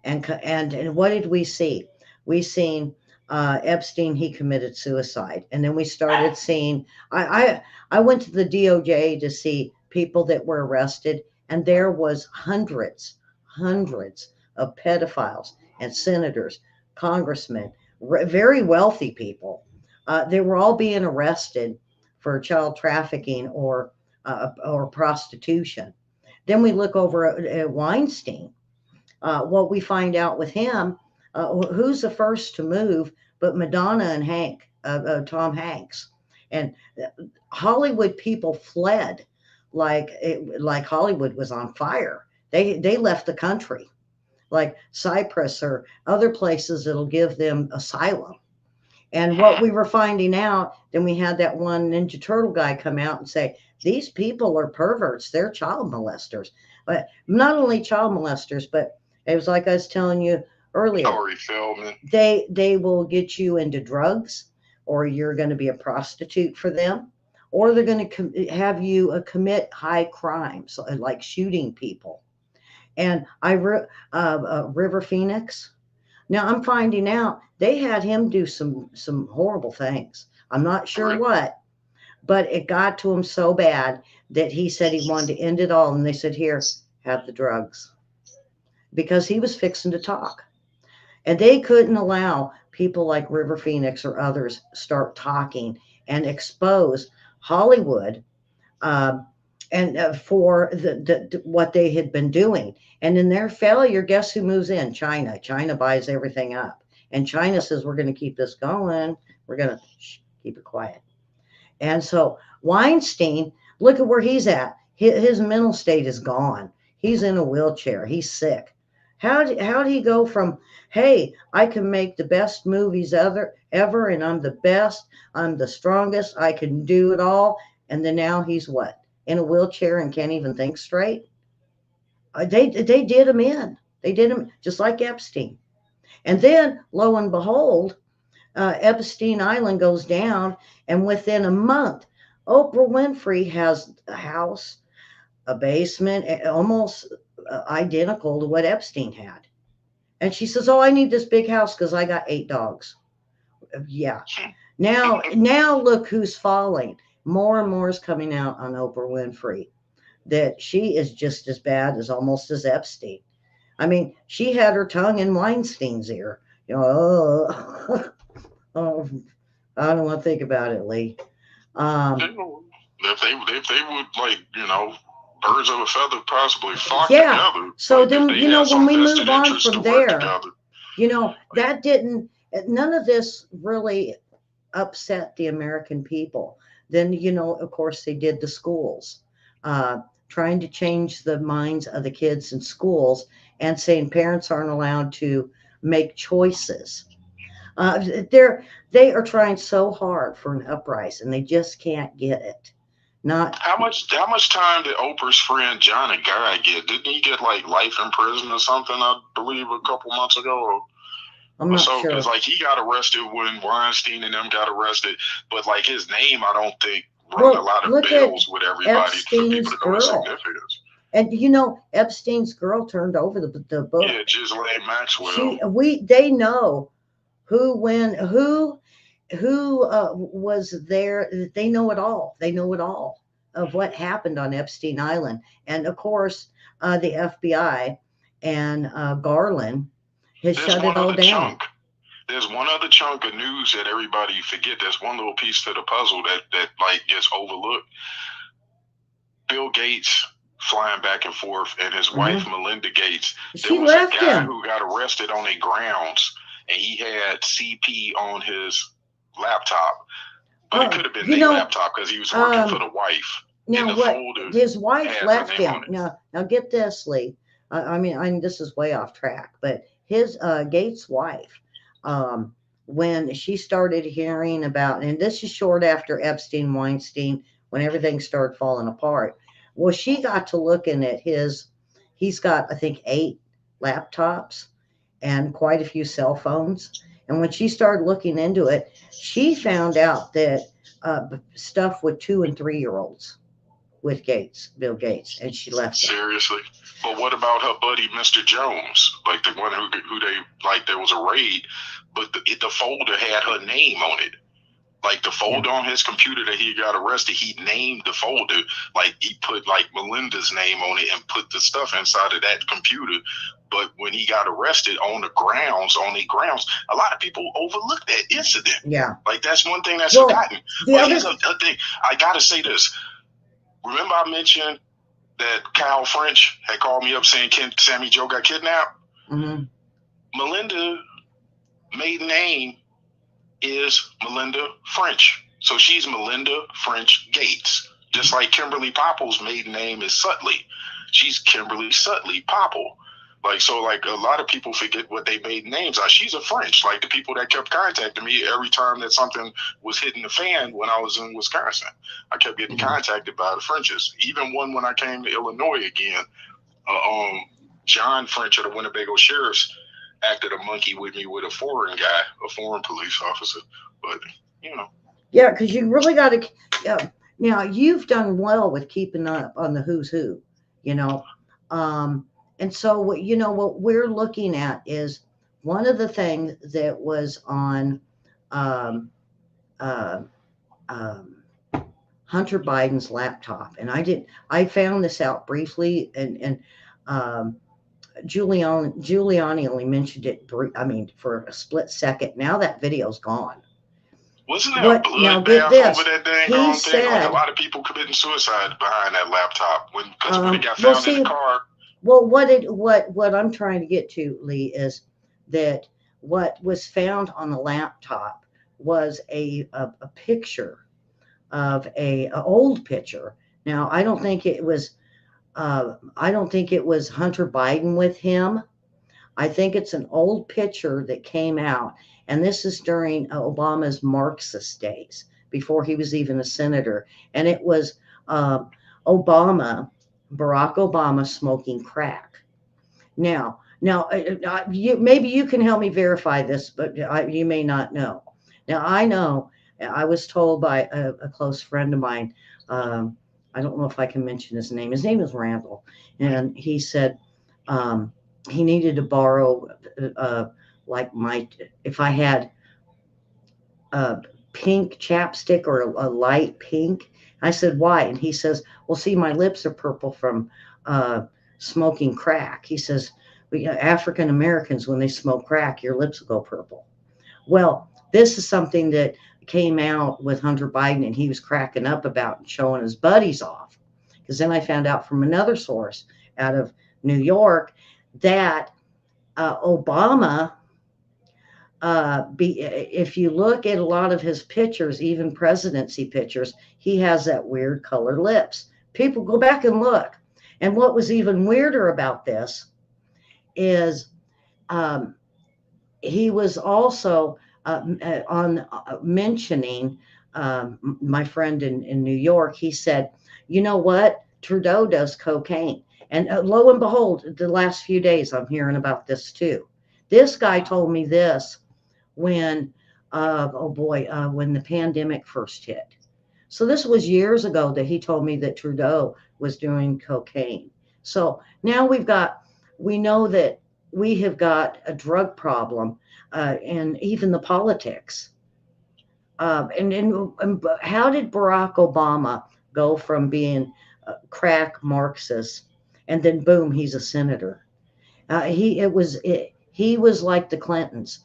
S1: and what did we see? We seen Epstein. He committed suicide, and then we started seeing. I went to the DOJ to see people that were arrested, and there was hundreds of pedophiles and senators, congressmen, very wealthy people. They were all being arrested for child trafficking or prostitution. Then we look over at Weinstein. What we find out with him, who's the first to move but Madonna and Tom Hanks. And Hollywood people fled like Hollywood was on fire. They left the country, like Cyprus or other places that'll give them asylum. And what we were finding out, then we had that one Ninja Turtle guy come out and say, these people are perverts. They're child molesters. But not only child molesters, but it was like I was telling you earlier,
S2: Corey Feldman.
S1: they will get you into drugs, or you're going to be a prostitute for them, or they're going to have you commit high crimes like shooting people. And River Phoenix, now I'm finding out they had him do some horrible things. I'm not sure what, but it got to him so bad that he said he wanted to end it all, and they said, "Here, have the drugs," because he was fixing to talk, and they couldn't allow people like River Phoenix or others start talking and expose Hollywood, um, and for what they had been doing. And in their failure, guess who moves in? China. China buys everything up. And China says, we're going to keep this going. We're going to keep it quiet. And so Weinstein, look at where he's at. His mental state is gone. He's in a wheelchair. He's sick. How did he go from, hey, I can make the best movies ever, and I'm the best, I'm the strongest, I can do it all, and then now he's what? In a wheelchair and can't even think straight? They did him in. They did him just like Epstein. And then, lo and behold, Epstein Island goes down, and within a month, Oprah Winfrey has a house, a basement, almost identical to what Epstein had. And she says, "Oh, I need this big house because I got 8 dogs." Yeah. Now look who's falling. More and more is coming out on Oprah Winfrey that she is just as bad as almost as Epstein. I mean, she had her tongue in Weinstein's ear. Oh, oh, I don't want to think about it, Lee. Um,
S2: If they would like birds of a feather possibly flock
S1: yeah.
S2: together.
S1: So
S2: Like
S1: then,
S2: if they had
S1: when
S2: some
S1: we move
S2: vested
S1: on
S2: interest
S1: from
S2: to work
S1: there,
S2: together.
S1: that didn't, none of this really upset the American people. Then, of course, they did the schools, uh, trying to change the minds of the kids in schools and saying parents aren't allowed to make choices. Uh, they're they are trying so hard for an uprising, they just can't get it. Not,
S2: How much time did Oprah's friend Johnny Guy get? Didn't he get like life in prison or something? I believe a couple months ago.
S1: I'm
S2: Or
S1: not
S2: so because
S1: sure.
S2: like he got arrested when Weinstein and them got arrested, but like his name, I don't think rung a
S1: Well,
S2: lot of
S1: look at
S2: bells with everybody for people
S1: Epstein's
S2: to know his
S1: girl.
S2: significance.
S1: And Epstein's girl turned over the book.
S2: Yeah, Ghislaine
S1: She
S2: Maxwell.
S1: we They know who when who was there. They know it all. They know it all of what happened on Epstein Island. And of course, the FBI and Garland has
S2: There's
S1: shut it
S2: one
S1: all
S2: other
S1: down.
S2: chunk. There's one other chunk of news that everybody forget. There's one little piece to the puzzle that like gets overlooked. Bill Gates flying back and forth, and his wife Melinda Gates.
S1: She
S2: There was a
S1: left
S2: guy
S1: him.
S2: who got arrested on a grounds, and he had CP on his laptop, but it could have been their laptop because he was working for the wife.
S1: Now, what his wife left him. Now get this, Lee. I mean, this is way off track, but his Gates' wife, when she started hearing about, and this is short after Epstein, Weinstein, when everything started falling apart. Well, she got to looking at his. He's got, I think, 8 laptops and quite a few cell phones. And when she started looking into it, she found out that stuff with 2 and 3 year olds with Gates, Bill Gates, and she left him.
S2: Seriously. But what about her buddy, Mr. Jones? Like the one who they, like there was a raid, but the folder had her name on it. Like the folder on his computer that he got arrested, he named the folder. Like he put like Melinda's name on it and put the stuff inside of that computer. But when he got arrested on the grounds, a lot of people overlook that incident.
S1: Yeah.
S2: Like that's one thing that's forgotten. But here's a thing. I got to say this. Remember I mentioned that Kyle French had called me up saying Sammy Joe got kidnapped?
S1: Mm-hmm.
S2: Melinda maiden name is Melinda French. So she's Melinda French Gates. Just like Kimberly Popple's maiden name is Sutley. She's Kimberly Sutley Popple. Like, so like a lot of people forget what they maiden names are. She's a French. Like the people that kept contacting me every time that something was hitting the fan when I was in Wisconsin. I kept getting contacted by the Frenches. Even one when I came to Illinois again, John French of the Winnebago Sheriffs acted a monkey with me with a foreign guy, a foreign police officer. But, you know.
S1: Yeah, because you really got to. Now, you've done well with keeping up on the who's who, you know. And so, what we're looking at is one of the things that was on uh, Hunter Biden's laptop, and I found this out briefly, and Giuliani only mentioned it. For a split second. Now that video's gone.
S2: Wasn't there a bloodbath over that dang thing? Like a lot of people committing suicide behind that laptop when it got found in the car.
S1: Well, what I'm trying to get to, Lee, is that what was found on the laptop was a picture of a old picture. Now, I don't think it was Hunter Biden with him. I think it's an old picture that came out, and this is during Obama's Marxist days, before he was even a senator, and it was Barack Obama smoking crack. Now, maybe you can help me verify this, but you may not know. Now, I know I was told by a close friend of mine. I don't know if I can mention his name. His name is Randall, and he said he needed to borrow if I had a pink chapstick or a light pink. I said, why? And he says, well, see, my lips are purple from smoking crack. He says, African Americans, when they smoke crack, your lips will go purple. Well, this is something that came out with Hunter Biden, and he was cracking up about and showing his buddies off. Because then I found out from another source out of New York that Obama, if you look at a lot of his pictures, even presidency pictures, he has that weird colored lips. People go back and look. And what was even weirder about this is he was also on mentioning my friend in New York. He said, you know what? Trudeau does cocaine. And lo and behold, the last few days, I'm hearing about this too. This guy told me this when the pandemic first hit. So this was years ago that he told me that Trudeau was doing cocaine. So now we know that we have got a drug problem, and even the politics. And how did Barack Obama go from being a crack Marxist, and then boom, he's a senator? He was like the Clintons.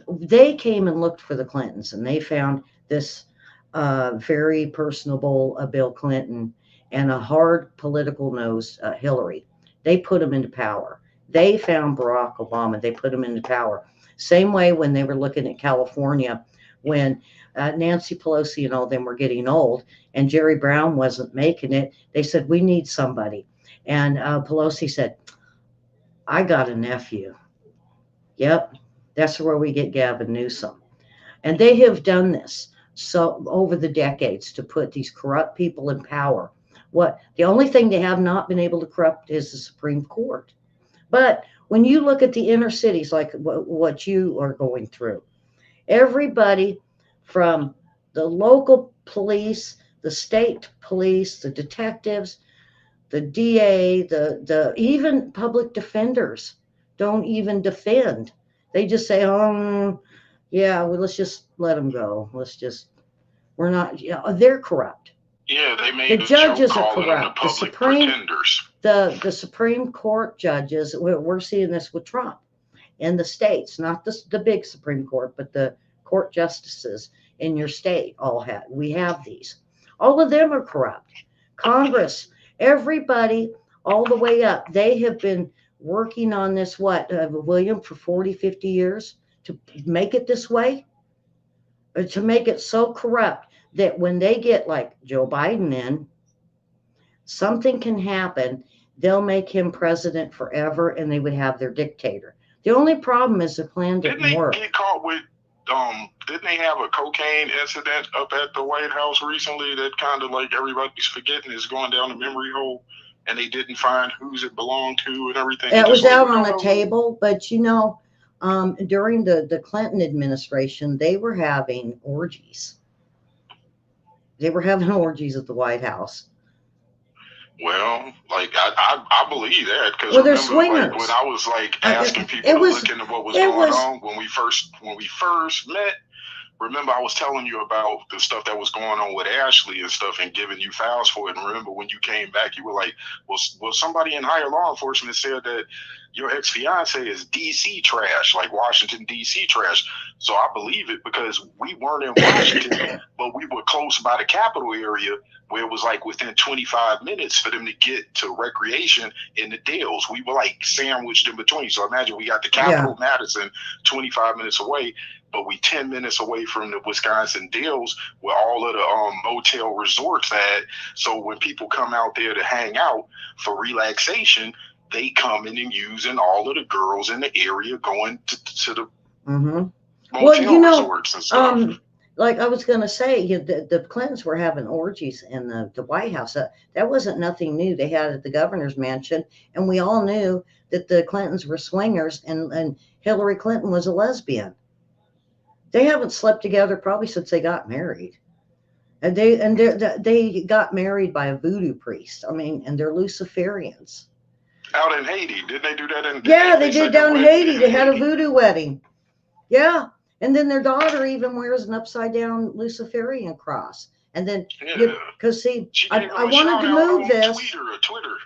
S1: They came and looked for the Clintons, and they found this very personable Bill Clinton and a hard political nose Hillary. They put them into power. They found Barack Obama. They put him into power. Same way when they were looking at California, when Nancy Pelosi and all them were getting old, and Jerry Brown wasn't making it. They said we need somebody, and Pelosi said, "I got a nephew." Yep, that's where we get Gavin Newsom. And they have done this so over the decades to put these corrupt people in power. What the only thing they have not been able to corrupt is the Supreme Court. But when you look at the inner cities, like what you are going through, everybody from the local police, the state police, the detectives, the DA, the even public defenders don't even defend. They just say, "Oh, yeah, well, let's just let them go. Let's just we're not. They're corrupt.
S2: Yeah, they
S1: The
S2: made a joke
S1: judges are
S2: calling them the
S1: corrupt. The
S2: public
S1: Supreme
S2: pretenders.
S1: the Supreme Court judges. We're seeing this with Trump in the states, not the big Supreme Court, but the court justices in your state all have. We have these. All of them are corrupt. Congress, everybody, all the way up. They have been working on this, William, for 40, 50 years to make it this way, to make it so corrupt that when they get like Joe Biden in, something can happen. They'll make him president forever and they would have their dictator. The only problem is the plan
S2: Didn't
S1: didn't
S2: they
S1: work.
S2: get caught with didn't they have a cocaine incident up at the White House recently that kind of like everybody's forgetting is going down the memory hole, and they didn't find whose it belonged to and everything?
S1: It was
S2: Just like,
S1: out on the table, but during the Clinton administration, they were having orgies. They were having orgies at the White House.
S2: well, like I believe that because
S1: Well, they're
S2: remember, like when
S1: swingers.
S2: I was like asking people
S1: It
S2: to
S1: was,
S2: look into what was
S1: it
S2: going
S1: was,
S2: on when we first met. Remember, I was telling you about the stuff that was going on with Ashley and stuff, and giving you files for it. And remember, when you came back, you were like, "Well, somebody in higher law enforcement said that your ex fiance is DC trash, like Washington DC trash." So I believe it because we weren't in Washington, but we were close by the Capitol area, where it was like within 25 minutes for them to get to recreation in the Dells. We were like sandwiched in between. So imagine we got the Capitol,
S1: yeah,
S2: Madison, 25 minutes away, but we 10 minutes away from the Wisconsin Dells where all of the motel resorts at. So when people come out there to hang out for relaxation, they come in and using all of the girls in the area going to the
S1: mm-hmm. Well,
S2: motel resorts and stuff.
S1: like I was going to say, the Clintons were having orgies in the White House. That wasn't nothing new. They had it at the governor's mansion, and we all knew that the Clintons were swingers, and Hillary Clinton was a lesbian. They haven't slept together probably since they got married. And they got married by a voodoo priest. I mean, and they're Luciferians.
S2: Out in Haiti, didn't they do that?
S1: Yeah, they did down in Haiti. They had a voodoo wedding. Yeah. And then their daughter even wears an upside down Luciferian cross. And then, because see, I wanted to move this.
S2: Twitter.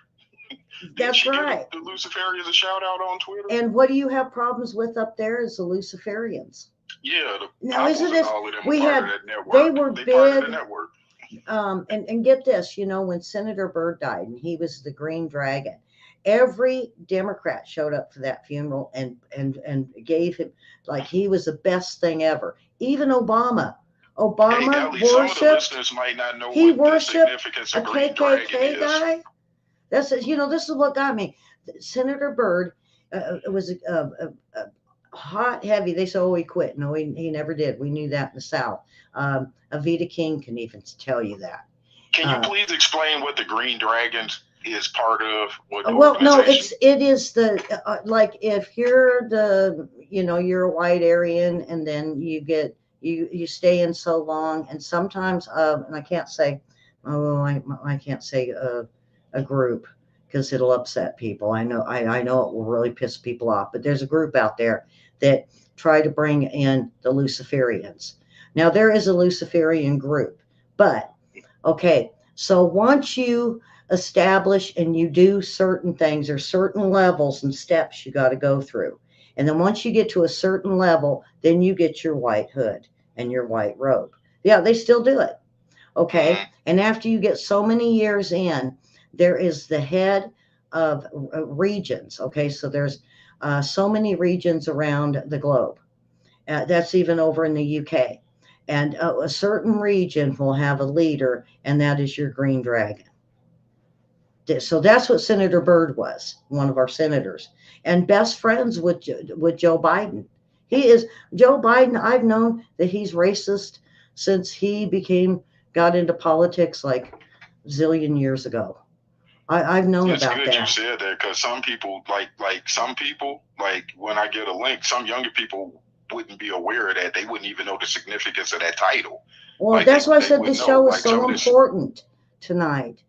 S1: That's right.
S2: The Luciferians a shout out on Twitter.
S1: And what do you have problems with up there is the Luciferians.
S2: Yeah.
S1: Now, isn't this, we had, they were big. And get this, when Senator Byrd died and he was the Green Dragon, every Democrat showed up for that funeral and gave him, like, he was the best thing ever. Even Obama worshipped. He worshipped a KKK guy. This is what got me. Senator Byrd was a hot, heavy. They said, "Oh, he quit." No, he never did. We knew that in the South. Avita King can even tell you that.
S2: Can you please explain what the Green Dragons is part of?
S1: Well, no, it is the like if you're you're a white Aryan and then you stay in so long, and sometimes and I can't say I can't say a group because it'll upset people. I know it will really piss people off, but there's a group out there that try to bring in the Luciferians. Now there is a Luciferian group, but okay, so once you establish and you do certain things, or certain levels and steps you got to go through. And then once you get to a certain level, then you get your white hood and your white robe. Yeah, they still do it. Okay.
S2: Mm-hmm.
S1: And after you get so many years in, there is the head of regions. Okay. So there's so many regions around the globe. That's even over in the UK. And a certain region will have a leader, and that is your green dragon. So that's what Senator Byrd was, one of our senators, and best friends with Joe Biden. He is Joe Biden. I've known that he's racist since he became got into politics like zillion years ago. I've known
S2: It's
S1: about
S2: good you
S1: that.
S2: said that because some people, like some people, like when I get a link, some younger people wouldn't be aware of that. They wouldn't even know the significance of that title.
S1: Well,
S2: Like
S1: that's why I
S2: they
S1: said
S2: would
S1: this
S2: know.
S1: show is
S2: Like
S1: so
S2: so this.
S1: important tonight,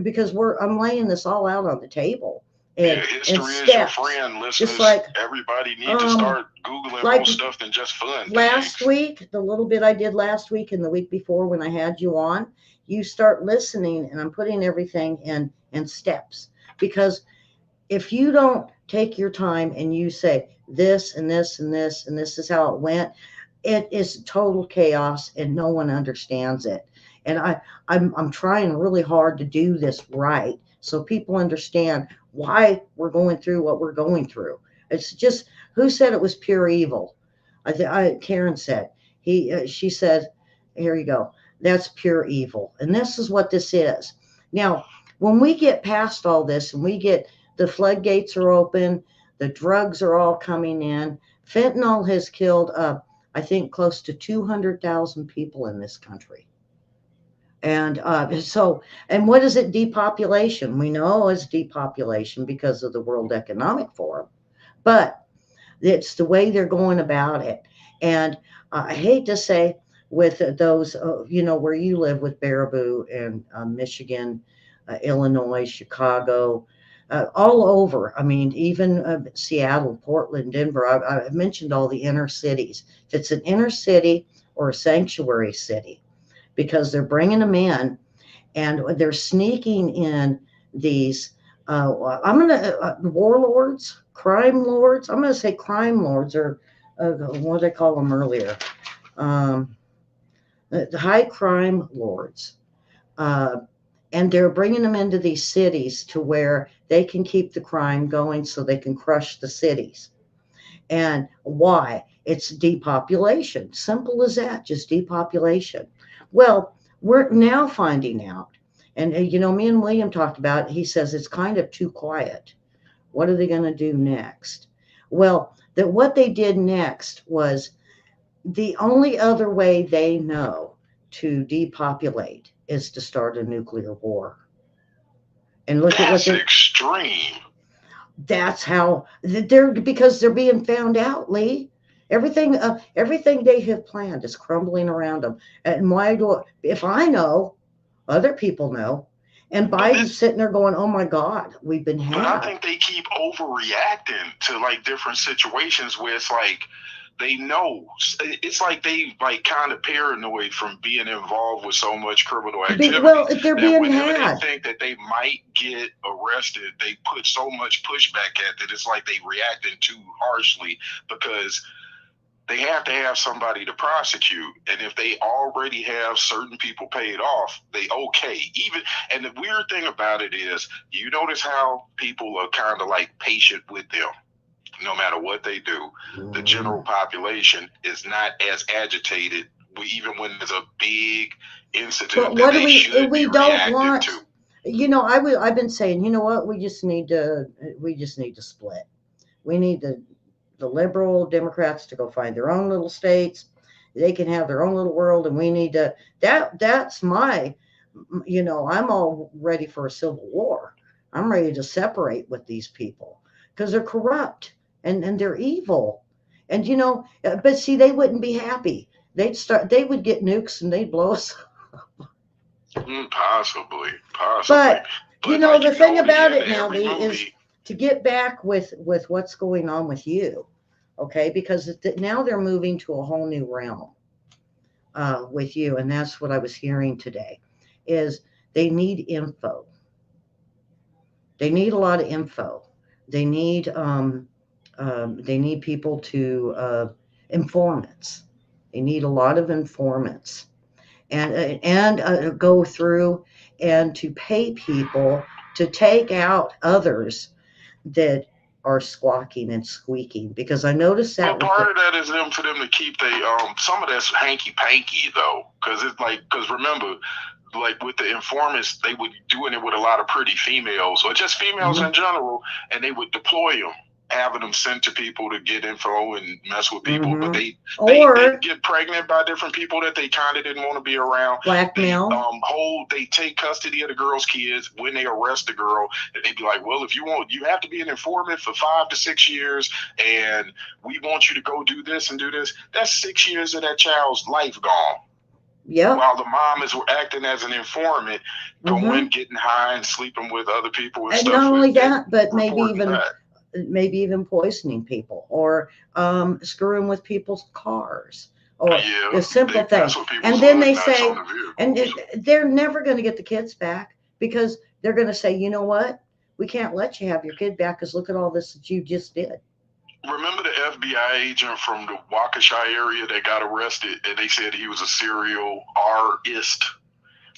S1: because I'm laying this all out on the table
S2: Yeah,
S1: and
S2: history is your
S1: steps,
S2: friend,
S1: just
S2: listeners.
S1: like
S2: Everybody need to
S1: um
S2: start googling more
S1: like
S2: stuff than just fun
S1: last
S2: things.
S1: week, the little bit I did last week and the week before when I had you on, you start listening and I'm putting everything in steps, because if you don't take your time and you say this and this and this and this is how it went, it is total chaos and no one understands it. And I'm trying really hard to do this right so people understand why we're going through what we're going through. It's just, who said it was pure evil? Karen said, she said, here you go. That's pure evil. And this is what this is. Now, when we get past all this and we get the floodgates are open, the drugs are all coming in. Fentanyl has killed, I think, close to 200,000 people in this country. And what is it? Depopulation. We know it's depopulation because of the World Economic Forum, but it's the way they're going about it. And I hate to say, with those, where you live with Baraboo and Michigan, Illinois, Chicago, all over. I mean, even Seattle, Portland, Denver. I've mentioned all the inner cities. If it's an inner city or a sanctuary city, because they're bringing them in and they're sneaking in these. I'm gonna warlords, crime lords. I'm gonna say crime lords, or what did I call them earlier? Um, the high crime lords, uh, and they're bringing them into these cities to where they can keep the crime going, so they can crush the cities. And why? It's depopulation. Simple as that, just depopulation. Well, we're now finding out. And, me and William talked about it. He says it's kind of too quiet. What are they going to do next? Well, that what they did next was the only other way they know to depopulate is to start a nuclear war. And look at what
S2: That's
S1: they're
S2: extreme.
S1: that's how they're because they're being found out, Lee. Everything they have planned is crumbling around them. And why do if I know, other people know, and
S2: But
S1: Biden's
S2: this
S1: sitting there going, "Oh my God, we've been
S2: but I
S1: had."
S2: think they keep overreacting to like different situations where it's like they know it's like they like kind of paranoid from being involved with so much criminal
S1: Well,
S2: activity
S1: they're
S2: that
S1: being
S2: whenever they
S1: had.
S2: think that they might get arrested, they put so much pushback at it. It's like they reacting too harshly because they have to have somebody to prosecute, and if they already have certain people paid off, they okay. Even and the weird thing about it is, you notice how people are kind of like patient with them no matter what they do. The general
S1: Mm.
S2: population is not as agitated, even when there's a big
S1: But
S2: incident that
S1: what do
S2: they should be
S1: we don't
S2: reacting
S1: want?
S2: to.
S1: I've been saying, you know what? We just need to split. We need the liberal Democrats to go find their own little states. They can have their own little world, and we need to. That's my. I'm all ready for a civil war. I'm ready to separate with these people because they're corrupt and they're evil. And but see, they wouldn't be happy. They would get nukes and they'd blow us.
S2: Possibly.
S1: But
S2: But like
S1: the thing
S2: the
S1: about
S2: end
S1: it
S2: of
S1: now,
S2: every
S1: Lee, is
S2: movie,
S1: to get back with what's going on with you, okay? Because now they're moving to a whole new realm with you, and that's what I was hearing today. Is they need info. They need a lot of info. They need They need people to informants. They need a lot of informants, and go through and to pay people to take out others that are squawking and squeaking. Because I noticed
S2: But
S1: that with
S2: part
S1: the
S2: of that is them for them to keep they some of that's hanky panky though, because it's like because remember like with the informants, they would doing it with a lot of pretty females or just females
S1: mm-hmm,
S2: in general, and they would deploy them, having them sent to people to get info and mess with people. But
S1: mm-hmm.
S2: they
S1: Or
S2: get pregnant by different people that they kind of didn't want to be around.
S1: blackmail.
S2: They take custody of the girl's kids when they arrest the girl, and they be like, well, if you want, you have to be an informant for 5 to 6 years, and we want you to go do this and do this. That's 6 years of that child's life gone
S1: Yep.
S2: while the mom is acting as an informant,
S1: Mm-hmm.
S2: going, getting high, and sleeping with other people and
S1: And
S2: stuff,
S1: not only
S2: and
S1: that, but
S2: reporting back.
S1: maybe even poisoning people, or screwing with people's cars, or
S2: Yeah,
S1: the
S2: they
S1: simple
S2: mess
S1: thing.
S2: with people's
S1: And then
S2: lug
S1: they
S2: nuts on
S1: say,
S2: the
S1: and
S2: vehicles.
S1: they're never going to get the kids back, because they're going to say, you know what? We can't let you have your kid back because look at all this that you just did.
S2: Remember the FBI agent from the Waukesha area that got arrested, and they said he was a serial artist,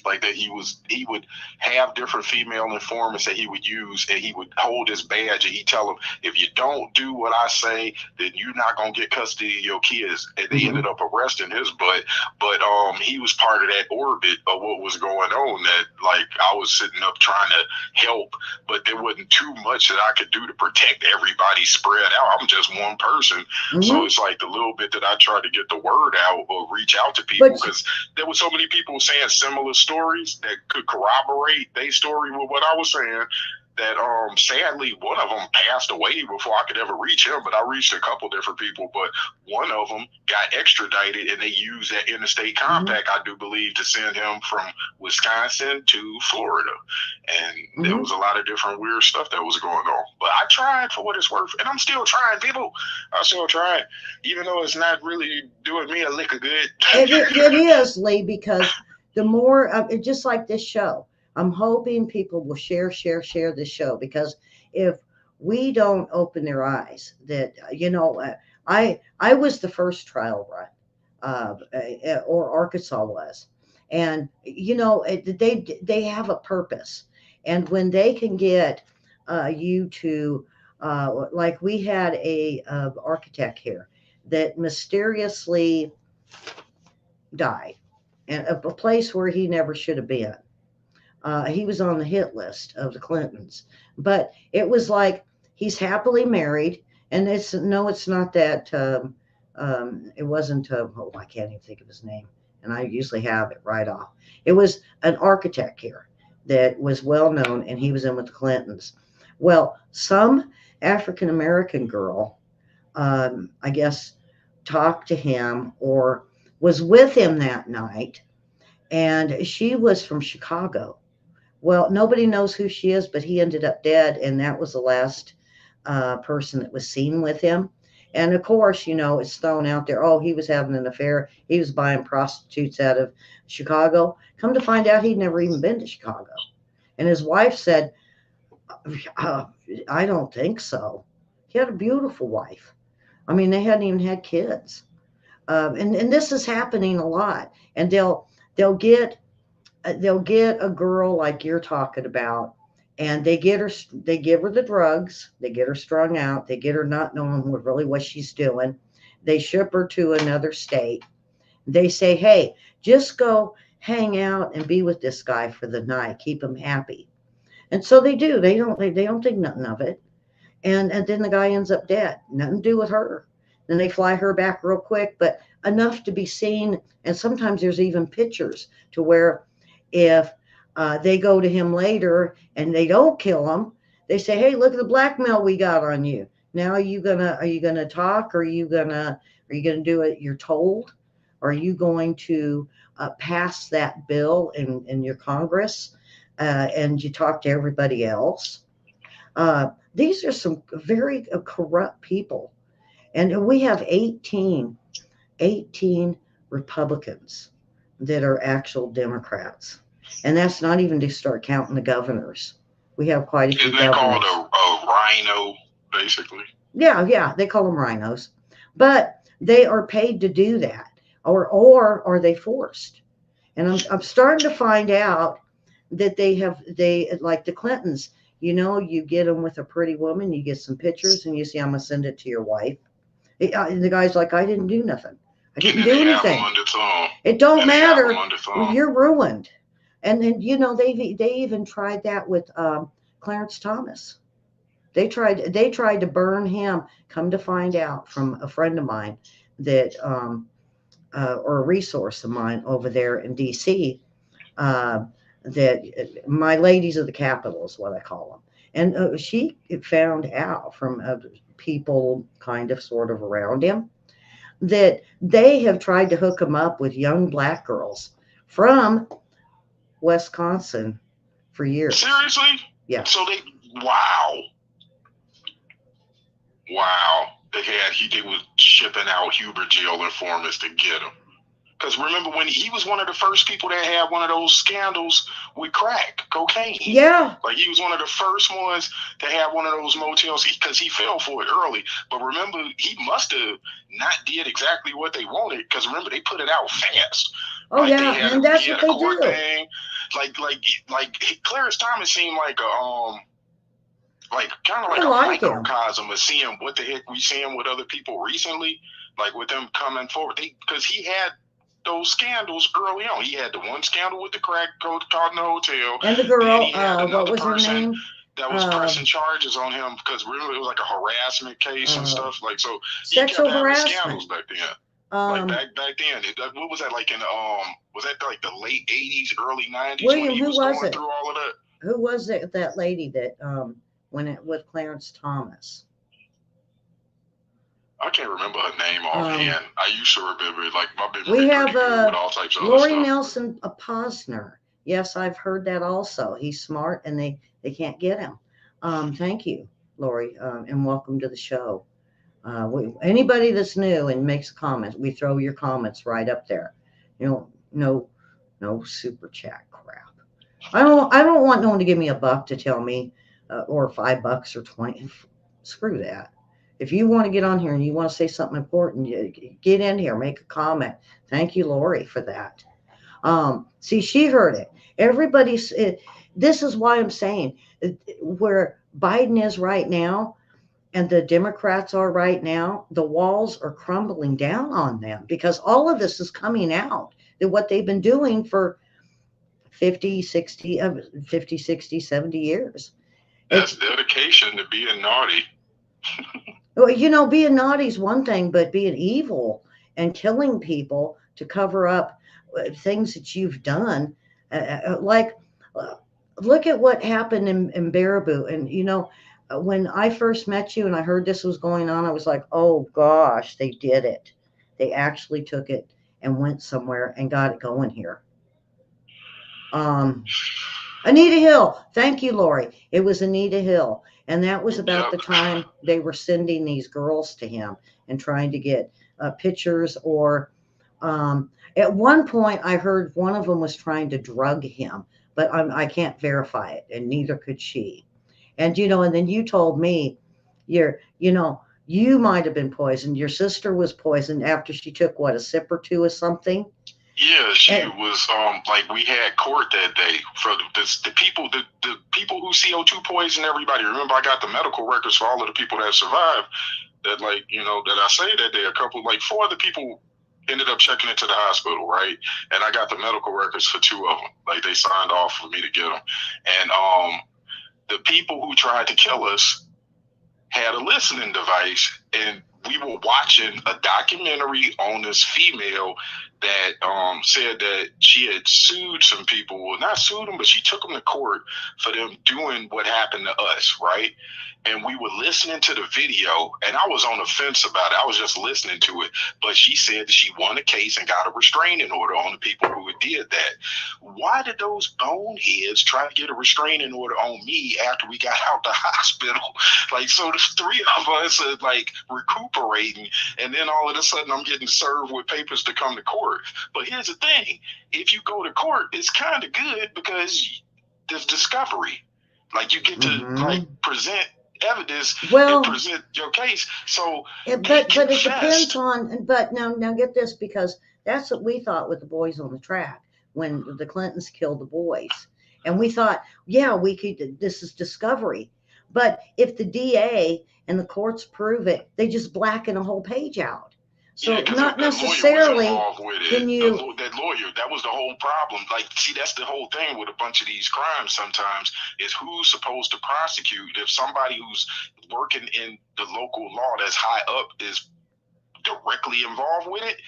S2: like that he would have different female informants that he would use, and he would hold his badge and he'd tell them, if you don't do what I say, then you're not gonna get custody of your kids. And they
S1: Mm-hmm.
S2: ended up arresting his butt. But he was part of that orbit of what was going on, that like I was sitting up trying to help, but there wasn't too much that I could do to protect everybody spread out. I'm just one person. So
S1: Mm-hmm.
S2: it's like the little bit that I try to get the word out or reach out to people,
S1: But
S2: because there were so many people saying similar stories that could corroborate their story with what I was saying, that sadly one of them passed away before I could ever reach him, but I reached a couple different people. But one of them got extradited, and they used that interstate
S1: mm-hmm.
S2: compact, I do believe, to send him from Wisconsin to Florida. And there
S1: Mm-hmm.
S2: was a lot of different weird stuff that was going on, but I tried for what it's worth, and I'm still trying, people. I'm still trying, even though it's not really doing me a lick of good.
S1: It is, Lee, because the more, just like this show, I'm hoping people will share this show, because if we don't open their eyes, that I was the first trial run, or Arkansas was, and they have a purpose, and when they can get you to, like we had a architect here that mysteriously died, and a place where he never should have been. He was on the hit list of the Clintons, but it was like he's happily married, and it's no, it's not that. It wasn't. Oh, I can't even think of his name, and I usually have it right off. It was an architect here that was well known, and he was in with the Clintons. Well, some African American girl, I guess, talked to him or was with him that night, and she was from Chicago. Well, nobody knows who she is, but he ended up dead, and that was the last person that was seen with him. And of course, it's thrown out there. Oh, he was having an affair. He was buying prostitutes out of Chicago. Come to find out, he'd never even been to Chicago. And his wife said, uh, "I don't think so." He had a beautiful wife. I mean, they hadn't even had kids. And this is happening a lot. And they'll get they'll get a girl like you're talking about, and they give her the drugs, they get her strung out, they get her not knowing really what she's doing, they ship her to another state, they say, hey, just go hang out and be with this guy for the night, keep him happy. And so they do. They don't think nothing of it. And then the guy ends up dead, nothing to do with her. Then they fly her back real quick, but enough to be seen. And sometimes there's even pictures to where, if they go to him later and they don't kill him, they say, hey, look at the blackmail we got on you. Now are you gonna talk, or are you gonna do it you're told? Are you going to pass that bill in your Congress, and you talk to everybody else? These are some very corrupt people. And we have 18 Republicans that are actual Democrats. And that's not even to start counting the governors. We have quite a few
S2: Isn't that called
S1: governors.
S2: a rhino, basically?
S1: Yeah, they call them rhinos, but they are paid to do that, or are they forced? And I'm starting to find out that they like the Clintons. You know, you get them with a pretty woman, you get some pictures, and you say, "I'm gonna send it to your wife." The guy's like, "I didn't do nothing. I
S2: And
S1: didn't
S2: then
S1: do
S2: they have them
S1: anything.
S2: under thumb.
S1: It don't
S2: And they have them
S1: matter.
S2: under
S1: Well,
S2: thumb.
S1: you're ruined." And then they even tried that with Clarence Thomas. They tried to burn him. Come to find out from a friend of mine that or a resource of mine over there in D.C. Uh, that my ladies of the Capitol is what I call them, and she found out from people kind of sort of around him that they have tried to hook him up with young black girls from Wisconsin for years.
S2: Seriously?
S1: Yes.
S2: So they, wow. Wow. They was shipping out Hubert jail informants to get him. Because remember when he was one of the first people that had one of those scandals with crack, cocaine.
S1: Yeah.
S2: Like he was one of the first ones to have one of those motels because he fell for it early. But remember, he must have not did exactly what they wanted because remember they put it out fast.
S1: Oh
S2: Like
S1: yeah, and that's what
S2: a
S1: they
S2: court
S1: do.
S2: thing. Like Clarence Thomas seemed like kind of
S1: I
S2: like a
S1: like him.
S2: microcosm of seeing what the heck we seeing with other people recently, like with them coming forward. Because he had those scandals early on. He had the one scandal with the crack caught in the hotel.
S1: And the
S2: Then
S1: girl,
S2: he had
S1: what
S2: another
S1: was her
S2: person
S1: name?
S2: that was pressing charges on him because really it was like a harassment case and stuff. Like so, he kept
S1: Sexual
S2: having
S1: harassment.
S2: scandals back then. Like
S1: Um,
S2: back then, what was that like in was that like the late '80s, early '90s when
S1: William,
S2: he
S1: who
S2: was
S1: was
S2: going
S1: it?
S2: through all of that?
S1: Who was it? That lady that went it with Clarence Thomas.
S2: I can't remember her name offhand. I used to remember it. Like my
S1: We
S2: memory
S1: have
S2: pretty good with all types of other
S1: Lori
S2: stuff.
S1: Nelson Posner. Yes, I've heard that also. He's smart, and they can't get him. Thank you, Lori, and welcome to the show. Anybody that's new and makes a comment, we throw your comments right up there. No super chat crap. I don't want no one to give me a buck to tell me, or $5 or 20. Screw that. If you want to get on here and you want to say something important, get in here, make a comment. Thank you, Lori, for that. See, she heard it. Everybody's. This is why I'm saying where Biden is right now and the Democrats are right now, the walls are crumbling down on them because all of this is coming out that what they've been doing for 50, 60, 50, 60, 70 years.
S2: That's dedication to being naughty.
S1: Well, being naughty is one thing, but being evil and killing people to cover up things that you've done, like look at what happened in Baraboo. And when I first met you and I heard this was going on, I was like, oh gosh, they did it. They actually took it and went somewhere and got it going here. Um, Anita Hill. Thank you, Lori. It was Anita Hill. And that was about
S2: Yep.
S1: the time they were sending these girls to him and trying to get pictures. Or at one point, I heard one of them was trying to drug him, but I can't verify it, and neither could she. And then you told me you might have been poisoned. Your sister was poisoned after she took what, a sip or two of something?
S2: Yeah, she
S1: And,
S2: was like we had court that day for the people who CO2 poisoned everybody. Remember, I got the medical records for all of the people that survived. That that I say that day. A couple like four other people ended up checking into the hospital, right? And I got the medical records for two of them. Like they signed off for me to get them. And the people who tried to kill us had a listening device, and we were watching a documentary on this female that said that she had sued some people. Well, not sued them, but she took them to court for them doing what happened to us, right? And we were listening to the video, and I was on the fence about it. I was just listening to it, but she said that she won a case and got a restraining order on the people who did that. Why did those boneheads try to get a restraining order on me after we got out the hospital? Like, so the three of us are like recuperating, and then all of a sudden I'm getting served with papers to come to court. But here's the thing: if you go to court, it's kind of good because there's discovery. Like you get to like present evidence and
S1: Well,
S2: present your case. So they
S1: but it depends
S2: confessed.
S1: on. But now get this, because that's what we thought with the boys on the track when the Clintons killed the boys, and we thought, yeah, we could. This is discovery. But if the DA and the courts prove it, they just blacken a whole page out.
S2: Yeah,
S1: So
S2: because
S1: not
S2: that lawyer was
S1: necessarily
S2: involved with it.
S1: can you.
S2: That lawyer, that was the whole problem. Like, see, that's the whole thing with a bunch of these crimes sometimes is who's supposed to prosecute. If somebody who's working in the local law that's high up is directly involved with it,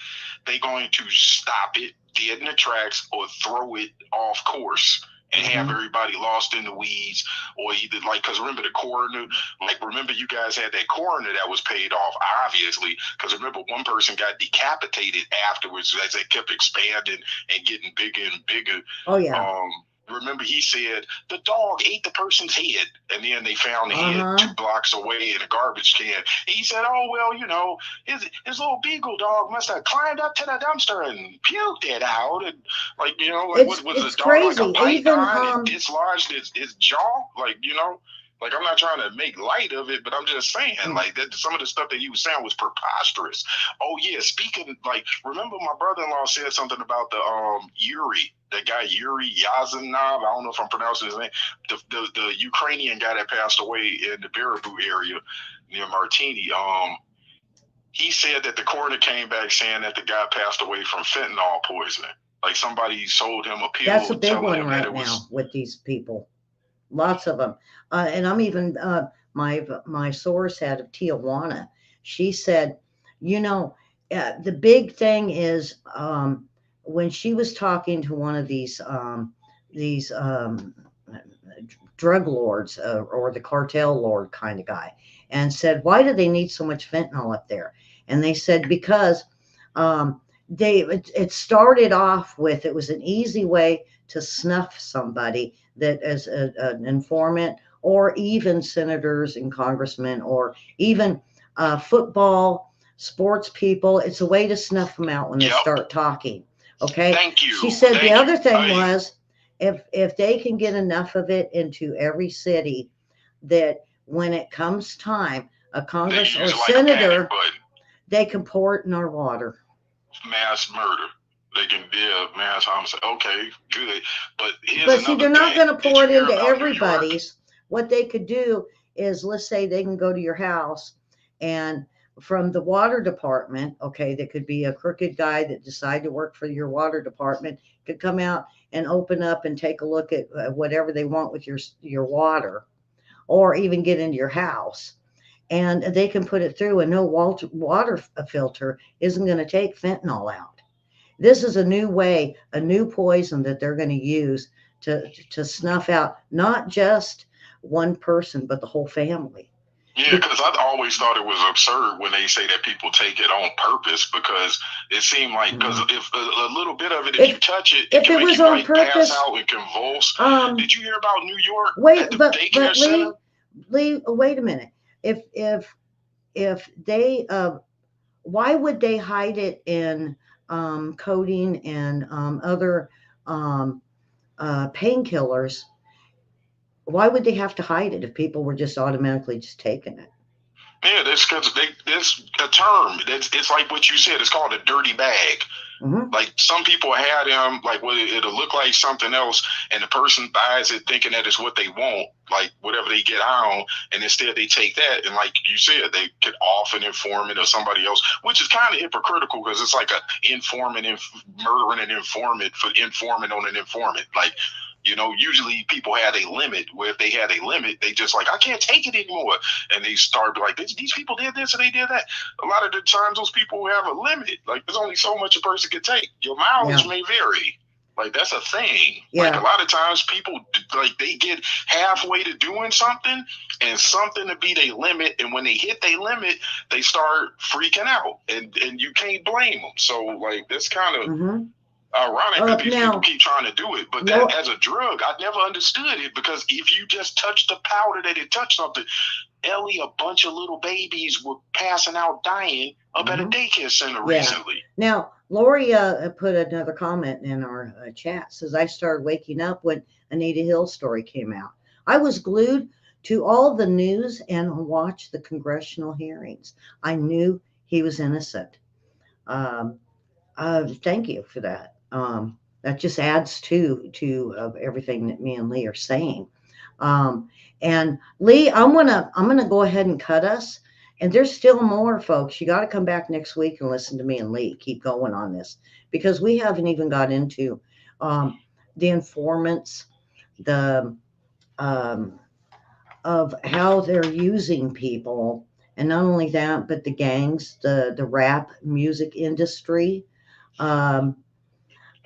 S2: they're going to stop it dead in the tracks or throw it off course and have everybody lost in the weeds, or either like, because remember the coroner, like remember you guys had that coroner that was paid off, obviously, because remember one person got decapitated afterwards as they kept expanding and getting bigger and bigger.
S1: Oh yeah.
S2: Remember he said the dog ate the person's head, and then they found the head 2 blocks away in a garbage can. He said, oh well, you know, his little beagle dog must have climbed up to the dumpster and puked it out, and like, you know, like what was the dog
S1: crazy.
S2: like a python and dislodged its jaw, like, you know. Like, I'm not trying to make light of it, but I'm just saying, like, that some of the stuff that he was saying was preposterous. Oh, yeah, speaking, like, remember my brother-in-law said something about the Yuri, that guy Yuri Yazanov, I don't know if I'm pronouncing his name, the Ukrainian guy that passed away in the Baraboo area near Martini. He said that the coroner came back saying that the guy passed away from fentanyl poisoning. Like, somebody sold him a pill.
S1: That's a big one right now with these people. Lots of them. And I'm even, my source out of Tijuana, she said, you know, the big thing is when she was talking to one of these drug lords or the cartel lord kind of guy, and said, why do they need so much fentanyl up there? And they said, because it started off with, it was an easy way to snuff somebody that as an informant, or even senators and congressmen, or even football sports people. It's a way to snuff them out when they start talking. Okay.
S2: Thank you.
S1: She said the other thing was, if they can get enough of it into every city, that when it comes time, a Congress or senator, they can pour it in our water.
S2: Mass murder. They can mass homicide. Okay, good. But
S1: see, they're not going to pour it into everybody's. What they could do is, let's say they can go to your house, and from the water department, okay, that could be a crooked guy that decided to work for your water department, could come out and open up and take a look at whatever they want with your water, or even get into your house. And they can put it through, and no water filter isn't going to take fentanyl out. This is a new way, a new poison that they're going to use to snuff out not just one person, but the whole family.
S2: Yeah, because I always thought it was absurd when they say that people take it on purpose, because it seemed like, because if a little bit of it, if you touch it, it can make you like pass out and convulse. Did you hear about New York?
S1: Wait a minute. If they, why would they hide it in codeine and other painkillers? Why would they have to hide it if people were just automatically just taking it?
S2: Yeah, that's because there's a term. It's like what you said. It's called a dirty bag. Like some people had them, like it'll look like something else, and the person buys it thinking that it's what they want, like whatever they get on, and instead they take that, and like you said, they could off an informant or somebody else, which is kind of hypocritical because it's like a informant murdering an informant for informing on an informant. Like, you know, usually people had a limit where if they had a limit, they just like, I can't take it anymore. And they start like, these people did this and they did that. A lot of the times those people have a limit. Like there's only so much a person can take. Your mileage may vary. Like that's a thing. Like a lot of times people like they get halfway to doing something and something to be their limit. And when they hit their limit, they start freaking out and you can't blame them. So like that's kind of ironic that these people keep trying to do it, but that as a drug, I never understood it, because if you just touch the powder that it touched something, Ellie, a bunch of little babies were passing out dying up at a daycare center recently.
S1: Now, Lori put another comment in our chat, says, I started waking up when Anita Hill's story came out. I was glued to all the news and watch the congressional hearings. I knew he was innocent. Um, Thank you for that. That just adds to everything that me and Lee are saying. Um, and Lee, I'm gonna go ahead and cut us. And there's still more, folks. You got to come back next week and listen to me and Lee. Keep going on this because we haven't even got into um, the informants, the um, of how they're using people, and not only that, but the gangs, the rap music industry. Um,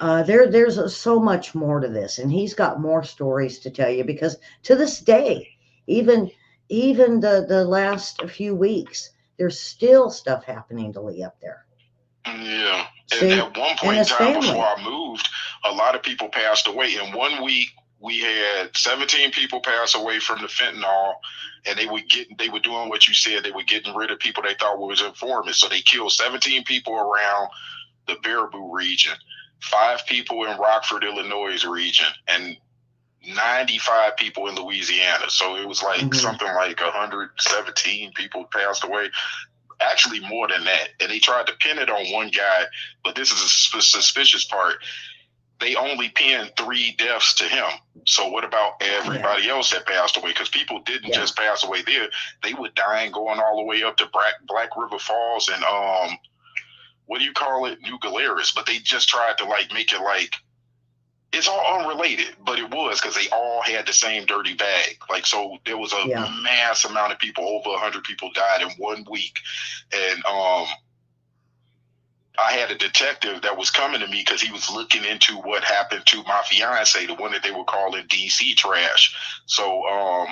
S1: there's so much more to this, and he's got more stories to tell you because to this day, even even the last few weeks, there's still stuff happening to Lee up there.
S2: Yeah. And
S1: See,
S2: at one
S1: and
S2: point in
S1: his
S2: time before
S1: family.
S2: I moved, a lot of people passed away. In 1 week, we had 17 people pass away from the fentanyl, and they were doing what you said. They were getting rid of people they thought was informants. So they killed 17 people around the Baraboo region, 5 people in Rockford, Illinois region, and 95 people in Louisiana. So it was like
S1: Hmm.
S2: something like 117 people passed away, actually more than that. And they tried to pin it on one guy, but this is a suspicious part. They only pinned 3 deaths to him. So what about everybody else that passed away? Because people didn't just pass away there; they were dying going all the way up to Black River Falls and what do you call it, New Glarus. But they just tried to like make it like it's all unrelated, but it was because they all had the same dirty bag. Like, so there was a mass amount of people, over 100 people died in 1 week. And I had a detective that was coming to me because he was looking into what happened to my fiance, the one that they were calling DC trash. So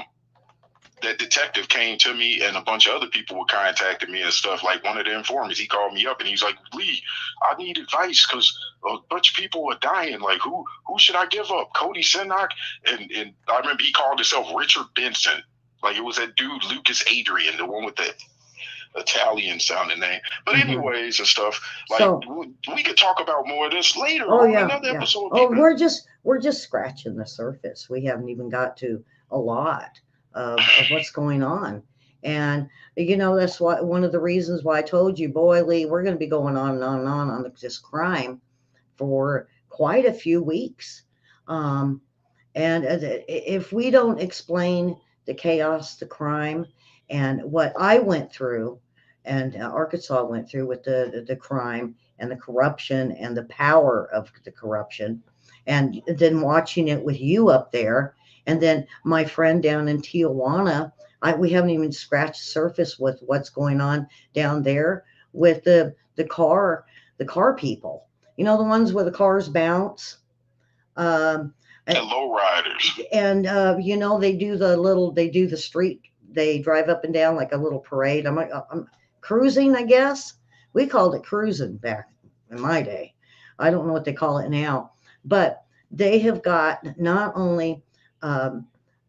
S2: that detective came to me, and a bunch of other people were contacting me and stuff. Like one of the informants, he called me up and he's like, Lee, I need advice because a bunch of people are dying. Like, who should I give up? Cody Sinnock? And I remember he called himself Richard Benson. Like, it was that dude, Lucas Adrian, the one with the Italian sounding name. But anyways and stuff, like, so, we could talk about more of this later on another episode.
S1: Oh, we're just scratching the surface. We haven't even got to a lot of what's going on. And that's one of the reasons why I told you, boy, Lee, we're going to be going on and on and on this crime for quite a few weeks. And if we don't explain the chaos, the crime, and what I went through, and Arkansas went through with the crime and the corruption and the power of the corruption, and then watching it with you up there, and then my friend down in Tijuana, we haven't even scratched the surface with what's going on down there with the car people. The ones where the cars bounce.
S2: The low riders.
S1: And they do the street, they drive up and down like a little parade. I'm cruising, I guess. We called it cruising back in my day. I don't know what they call it now, but they have got not only um,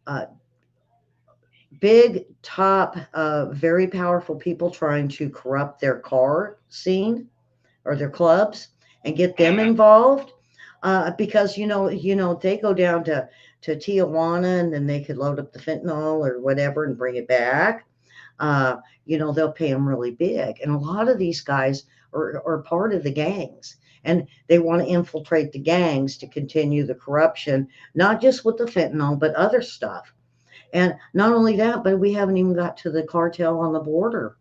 S1: uh, big top, very powerful people trying to corrupt their car scene or their clubs and get them involved, because they go down to Tijuana and then they could load up the fentanyl or whatever and bring it back. They'll pay them really big, and a lot of these guys are part of the gangs, and they want to infiltrate the gangs to continue the corruption, not just with the fentanyl but other stuff. And not only that, but we haven't even got to the cartel on the border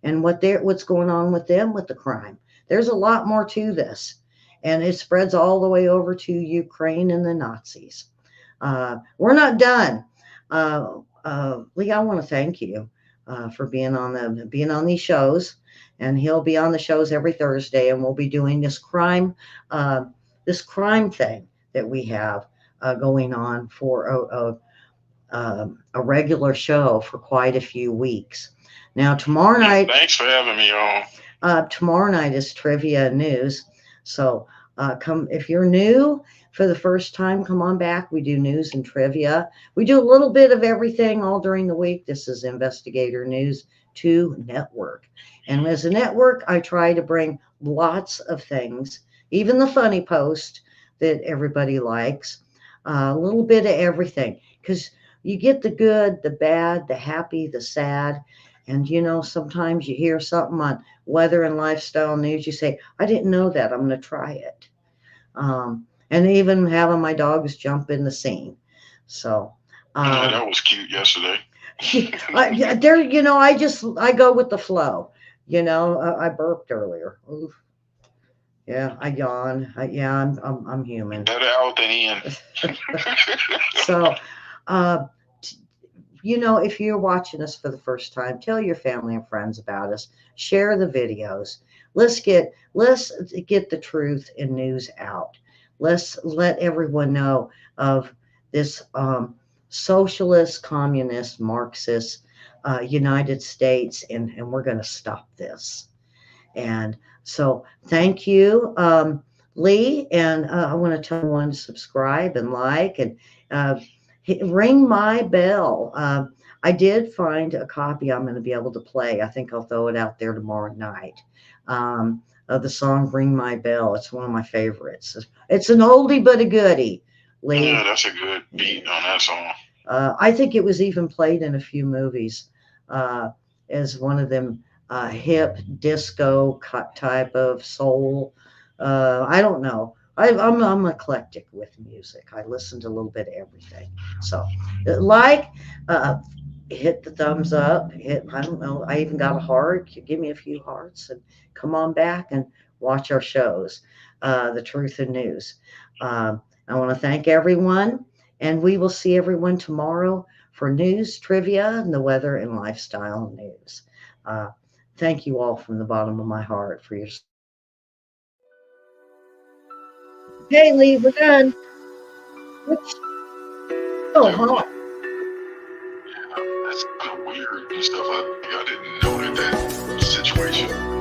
S1: and what's going on with them with the crime. There's a lot more to this, and it spreads all the way over to Ukraine and the Nazis. We're not done. Lee, I want to thank you for being on these shows, and he'll be on the shows every Thursday, and we'll be doing this crime thing that we have going on for a regular show for quite a few weeks. Now, tomorrow night.
S2: Thanks for having me on.
S1: Tomorrow night is trivia news. So come if you're new for the first time, come on back. We do news and trivia. We do a little bit of everything all during the week. This is Investigator News 2 Network. And as a network, I try to bring lots of things, even the funny post that everybody likes, a little bit of everything. Because you get the good, the bad, the happy, the sad. And sometimes you hear something on weather and lifestyle news, you say, I didn't know that. I'm going to try it. And even having my dogs jump in the scene. So,
S2: yeah, that was cute yesterday.
S1: I go with the flow. I burped earlier. Oof. Yeah, I yawn. Yeah, I'm human.
S2: Better out than in.
S1: So, uh, if you're watching us for the first time, tell your family and friends about us. Share the videos. Let's get the truth and news out. Let's let everyone know of this socialist, communist, Marxist United States, and we're going to stop this. And so, thank you, Lee. And I want to tell everyone to subscribe and like and uh, ring my bell. I did find a copy I'm going to be able to play. I think I'll throw it out there tomorrow night. Of the song "Ring My Bell." It's one of my favorites. It's an oldie but a goodie, Lee.
S2: Yeah, that's a good beat on that song.
S1: I think it was even played in a few movies uh, as one of them hip disco type of soul. I don't know. I'm eclectic with music. I listen to a little bit of everything. So, like, uh, hit the thumbs up. Hit, I don't know. I even got a heart. Give me a few hearts and come on back and watch our shows, The Truth and News. I want to thank everyone, and we will see everyone tomorrow for news, trivia, and the weather and lifestyle news. Uh, thank you all from the bottom of my heart for your support. Okay, Lee, we're done. Which, oh,
S2: Yeah,
S1: hot.
S2: that's kind of weird and stuff. I didn't know that situation.